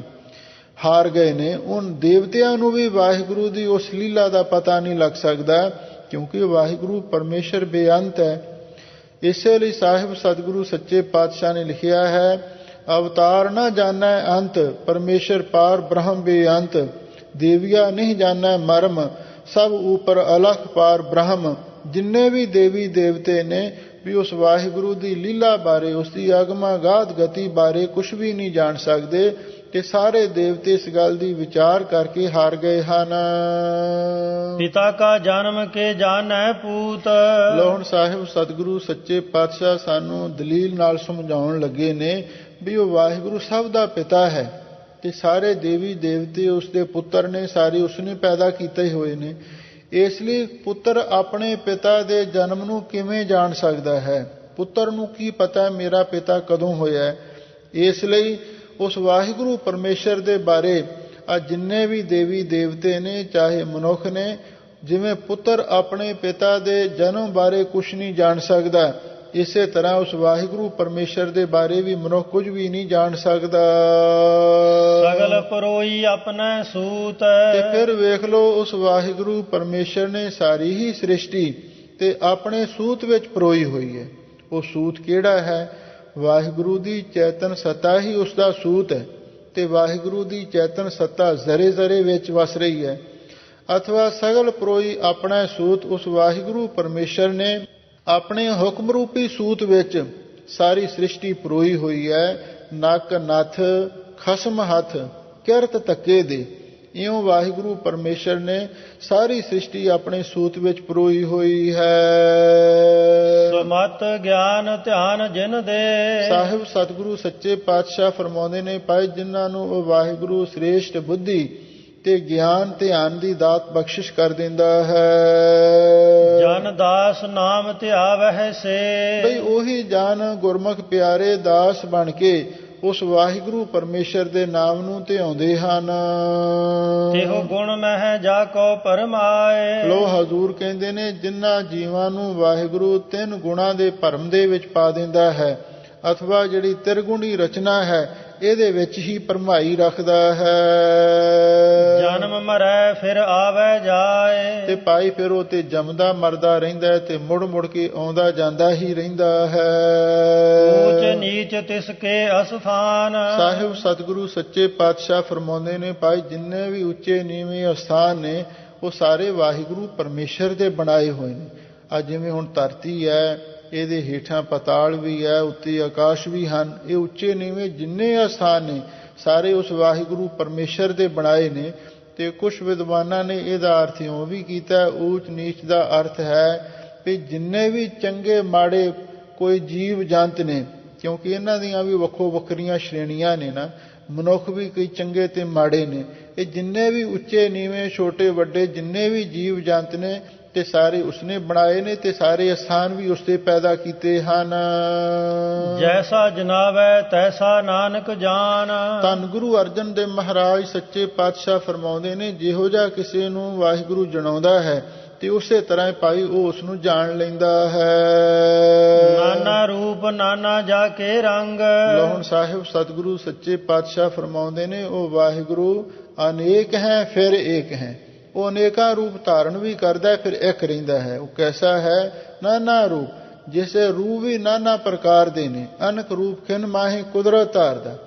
ਹਾਰ ਗਏ ਨੇ। ਉਨ ਦੇਵਤਿਆਂ ਨੂੰ ਵੀ ਵਾਹਿਗੁਰੂ ਦੀ ਉਸ ਲੀਲਾ ਦਾ ਪਤਾ ਨਹੀਂ ਲੱਗ ਸਕਦਾ ਕਿਉਂਕਿ ਵਾਹਿਗੁਰੂ ਪਰਮੇਸ਼ਰ ਬੇਅੰਤ ਹੈ। ਇਸੇ ਲਈ ਸਾਹਿਬ ਸਤਿਗੁਰੂ ਸੱਚੇ ਪਾਤਸ਼ਾਹ ਨੇ ਲਿਖਿਆ ਹੈ ਅਵਤਾਰ ਨਾ ਜਾਣੈ ਅੰਤ ਪਰਮੇਸ਼ਰ ਪਾਰ ਬ੍ਰਹਮ ਬੇਅੰਤ। ਦੇਵੀਆ ਨਹੀਂ ਜਾਣੈ ਮਰਮ ਸਭ ਉਪਰ ਅਲਖ ਪਾਰ ਬ੍ਰਹਮ। ਜਿੰਨੇ ਵੀ ਦੇਵੀ ਦੇਵਤੇ ਨੇ ਵੀ ਉਸ ਵਾਹਿਗੁਰੂ ਦੀ ਲੀਲਾ ਬਾਰੇ ਉਸ ਦੀ ਅਗਮਾਗਾਧ ਗਤੀ ਬਾਰੇ ਕੁਝ ਵੀ ਨਹੀਂ ਜਾਣ ਸਕਦੇ ਤੇ ਸਾਰੇ ਦੇਵਤੇ ਇਸ ਗੱਲ ਦੀ ਵਿਚਾਰ ਕਰਕੇ ਹਾਰ ਗਏ ਹਨ। ਪਿਤਾ ਕਾ ਜਨਮ ਕੇ ਜਾਣੈ ਪੂਤ। ਲੋ ਹੁਣ ਸਾਹਿਬ ਸਤਿਗੁਰੂ ਸੱਚੇ ਪਾਤਸ਼ਾਹ ਸਾਨੂੰ ਦਲੀਲ ਨਾਲ ਸਮਝਾਉਣ ਲੱਗੇ ਨੇ ਵੀ ਉਹ ਵਾਹਿਗੁਰੂ ਸਭ ਦਾ ਪਿਤਾ ਹੈ ਤੇ ਸਾਰੇ ਦੇਵੀ ਦੇਵਤੇ ਉਸ ਦੇ ਪੁੱਤਰ ਨੇ, ਸਾਰੇ ਉਸਨੇ ਪੈਦਾ ਕੀਤੇ ਹੋਏ ਨੇ। ਇਸ ਲਈ ਪੁੱਤਰ ਆਪਣੇ ਪਿਤਾ ਦੇ ਜਨਮ ਨੂੰ ਕਿਵੇਂ ਜਾਣ ਸਕਦਾ ਹੈ? ਪੁੱਤਰ ਨੂੰ ਕੀ ਪਤਾ ਮੇਰਾ ਪਿਤਾ ਕਦੋਂ ਹੋਇਆ? ਇਸ ਲਈ ਉਸ ਵਾਹਿਗੁਰੂ ਪਰਮੇਸ਼ਰ ਦੇ ਬਾਰੇ ਆ ਜਿੰਨੇ ਵੀ ਦੇਵੀ ਦੇਵਤੇ ਨੇ ਚਾਹੇ ਮਨੁੱਖ ਨੇ, ਜਿਵੇਂ ਪੁੱਤਰ ਆਪਣੇ ਪਿਤਾ ਦੇ ਜਨਮ ਬਾਰੇ ਕੁਛ ਨਹੀਂ ਜਾਣ ਸਕਦਾ, ਇਸੇ ਤਰ੍ਹਾਂ ਉਸ ਵਾਹਿਗੁਰੂ ਪਰਮੇਸ਼ਰ ਦੇ ਬਾਰੇ ਵੀ ਮਨੁੱਖ ਕੁਝ ਵੀ ਨਹੀਂ ਜਾਣ ਸਕਦਾ। ਸਗਲ ਪਰੋਈ ਆਪਣਾ ਸੂਤ। ਤੇ ਫਿਰ ਵੇਖ ਲਓ ਉਸ ਵਾਹਿਗੁਰੂ ਪਰਮੇਸ਼ਰ ਨੇ ਸਾਰੀ ਹੀ ਸ੍ਰਿਸ਼ਟੀ ਤੇ ਆਪਣੇ ਸੂਤ ਵਿੱਚ ਪਰੋਈ ਹੋਈ ਹੈ। ਉਹ ਸੂਤ ਕਿਹੜਾ ਹੈ? ਵਾਹਿਗੁਰੂ ਦੀ ਚੇਤਨ ਸੱਤਾ ਹੀ ਉਸ ਦਾ ਸੂਤ ਹੈ ਤੇ ਵਾਹਿਗੁਰੂ ਦੀ ਚੇਤਨ ਸੱਤਾ ਜ਼ਰੇ ਜ਼ਰੇ ਵਿੱਚ ਵਸ ਰਹੀ ਹੈ। ਅਥਵਾ ਸਗਲ ਪਰੋਈ ਆਪਣਾ ਸੂਤ ਉਸ ਵਾਹਿਗੁਰੂ ਪਰਮੇਸ਼ਰ ਨੇ ਆਪਣੇ ਹੁਕਮ ਰੂਪੀ ਸੂਤ ਵਿੱਚ ਸਾਰੀ ਸ੍ਰਿਸ਼ਟੀ ਪਰੋਈ ਹੋਈ ਹੈ। ਨੱਕ ਨੱਥ ਖਸਮ ਹੱਥ ਕਿਰਤ ਤੱਕੇ ਦੇ ਇਉਂ ਵਾਹਿਗੁਰੂ ਪਰਮੇਸ਼ਰ ਨੇ ਸਾਰੀ ਸ੍ਰਿਸ਼ਟੀ ਆਪਣੇ ਸੂਤ ਵਿੱਚ ਪਰੋਈ ਹੋਈ ਹੈ। ਸਮਤ ਗਿਆਨ ਧਿਆਨ ਜਿਨ ਦੇ। ਸਾਹਿਬ ਸਤਿਗੁਰੂ ਸੱਚੇ ਪਾਤਸ਼ਾਹ ਫਰਮਾਉਂਦੇ ਨੇ ਭਾਈ ਜਿਨ੍ਹਾਂ ਨੂੰ ਉਹ ਵਾਹਿਗੁਰੂ ਸ੍ਰੇਸ਼ਟ ਬੁੱਧੀ ਤੇ ਗਿਆਨ ਧਿਆਨ ਦੀ ਦਾਤ ਬਖਸ਼ਿਸ਼ ਕਰ ਦਿੰਦਾ ਹੈ। ਜਨ ਦਾਸ ਨਾਮ ਧਿਆਵਹਿ ਸੇ। ਬਈ ਉਹੀ ਜਨ ਗੁਰਮੁਖ ਪਿਆਰੇ ਦਾਸ ਬਣ ਕੇ ਉਸ ਵਾਹਿਗੁਰੂ ਪਰਮੇਸ਼ਰ ਦੇ ਨਾਮ ਨੂੰ ਧਿਆਉਂਦੇ ਹਨ। ਤਿਹੁ ਗੁਣ ਮਹਿ ਜਾ ਕੋ ਪਰਮਾਏ। ਲੋ ਹਜ਼ੂਰ ਕਹਿੰਦੇ ਨੇ ਜਿਨ੍ਹਾਂ ਜੀਵਾਂ ਨੂੰ ਵਾਹਿਗੁਰੂ ਤਿੰਨ ਗੁਣਾਂ ਦੇ ਭਰਮ ਦੇ ਵਿੱਚ ਪਾ ਦਿੰਦਾ ਹੈ ਅਥਵਾ ਜਿਹੜੀ ਤਿਰਗੁਣੀ ਰਚਨਾ ਹੈ ਇਹਦੇ ਵਿੱਚ ਹੀ ਭਰਮਾਈ ਰੱਖਦਾ ਹੈ। ਜਨਮ ਮਰੈ ਫਿਰ ਆਵੈ ਜਾਏ। ਤੇ ਭਾਈ ਫਿਰ ਉਹ ਤੇ ਜੰਮਦਾ ਮਰਦਾ ਰਹਿੰਦਾ ਤੇ ਮੁੜ ਮੁੜ ਕੇ ਆਉਂਦਾ ਜਾਂਦਾ ਹੀ ਰਹਿੰਦਾ ਹੈ। ਊਚ ਨੀਚ ਤਿਸ ਕੇ ਅਸਥਾਨ। ਸਾਹਿਬ ਸਤਿਗੁਰੂ ਸੱਚੇ ਪਾਤਸ਼ਾਹ ਫਰਮਾਉਂਦੇ ਨੇ ਭਾਈ ਜਿੰਨੇ ਵੀ ਉੱਚੇ ਨੀਵੇਂ ਅਸਥਾਨ ਨੇ ਉਹ ਸਾਰੇ ਵਾਹਿਗੁਰੂ ਪਰਮੇਸ਼ਰ ਦੇ ਬਣਾਏ ਹੋਏ ਨੇ। ਆ ਜਿਵੇਂ ਹੁਣ ਧਰਤੀ ਹੈ ਇਹਦੇ ਹੇਠਾਂ ਪਤਾਲ ਵੀ ਹੈ ਉੱਤੇ ਆਕਾਸ਼ ਵੀ ਹਨ। ਇਹ ਉੱਚੇ ਨੀਵੇਂ ਜਿੰਨੇ ਅਸਥਾਨ ਨੇ ਸਾਰੇ ਉਸ ਵਾਹਿਗੁਰੂ ਪਰਮੇਸ਼ਰ ਦੇ ਬਣਾਏ ਨੇ। ਤੇ ਕੁਝ ਵਿਦਵਾਨਾਂ ਨੇ ਇਹਦਾ ਅਰਥ ਇਉਂ ਵੀ ਕੀਤਾ ਊਚ ਨੀਚ ਦਾ ਅਰਥ ਹੈ ਵੀ ਜਿੰਨੇ ਵੀ ਚੰਗੇ ਮਾੜੇ ਕੋਈ ਜੀਵ ਜੰਤ ਨੇ ਕਿਉਂਕਿ ਇਹਨਾਂ ਦੀਆਂ ਵੀ ਵੱਖੋ ਵੱਖਰੀਆਂ ਸ਼੍ਰੇਣੀਆਂ ਨੇ ਨਾ, ਮਨੁੱਖ ਵੀ ਕਈ ਚੰਗੇ ਤੇ ਮਾੜੇ ਨੇ। ਇਹ ਜਿੰਨੇ ਵੀ ਉੱਚੇ ਨੀਵੇਂ ਛੋਟੇ ਵੱਡੇ ਜਿੰਨੇ ਵੀ ਜੀਵ ਜੰਤ ਨੇ ਤੇ ਸਾਰੇ ਉਸਨੇ ਬਣਾਏ ਨੇ ਤੇ ਸਾਰੇ ਅਸਥਾਨ ਵੀ ਉਸਦੇ ਪੈਦਾ ਕੀਤੇ ਹਨ। ਜੈਸਾ ਜਨਾਵੈ ਤੈਸਾ ਨਾਨਕ ਜਾਣ। ਧੰਨ ਗੁਰੂ ਅਰਜਨ ਦੇਵ ਮਹਾਰਾਜ ਸੱਚੇ ਪਾਤਸ਼ਾਹ ਫਰਮਾਉਂਦੇ ਨੇ ਜਿਹੋ ਜਿਹਾ ਕਿਸੇ ਨੂੰ ਵਾਹਿਗੁਰੂ ਜਣਾਉਂਦਾ ਹੈ ਤੇ ਉਸੇ ਤਰ੍ਹਾਂ ਭਾਈ ਉਹ ਉਸ ਨੂੰ ਜਾਣ ਲੈਂਦਾ ਹੈ। ਨਾਨਾ ਰੂਪ ਨਾਨਾ ਜਾ ਕੇ ਰੰਗ। ਲੋ ਹੁਣ ਸਾਹਿਬ ਸਤਿਗੁਰੂ ਸੱਚੇ ਪਾਤਸ਼ਾਹ ਫਰਮਾਉਂਦੇ ਨੇ ਉਹ ਵਾਹਿਗੁਰੂ ਅਨੇਕ ਹੈ ਫਿਰ ਏਕ ਹੈ। ਉਹ ਅਨੇਕਾਂ ਰੂਪ ਧਾਰਨ ਵੀ ਕਰਦਾ ਫਿਰ ਇੱਕ ਰਹਿੰਦਾ ਹੈ। ਉਹ ਕੈਸਾ ਹੈ? ਨਾਨਾ ਰੂਪ ਜਿਸੇ ਰੂਪ ਵੀ ਨਾਨਾ ਪ੍ਰਕਾਰ ਦੇ ਨੇ। ਅਨਕ ਰੂਪ ਖਿਨ ਮਾਹੇ ਕੁਦਰਤ ਧਾਰਦਾ।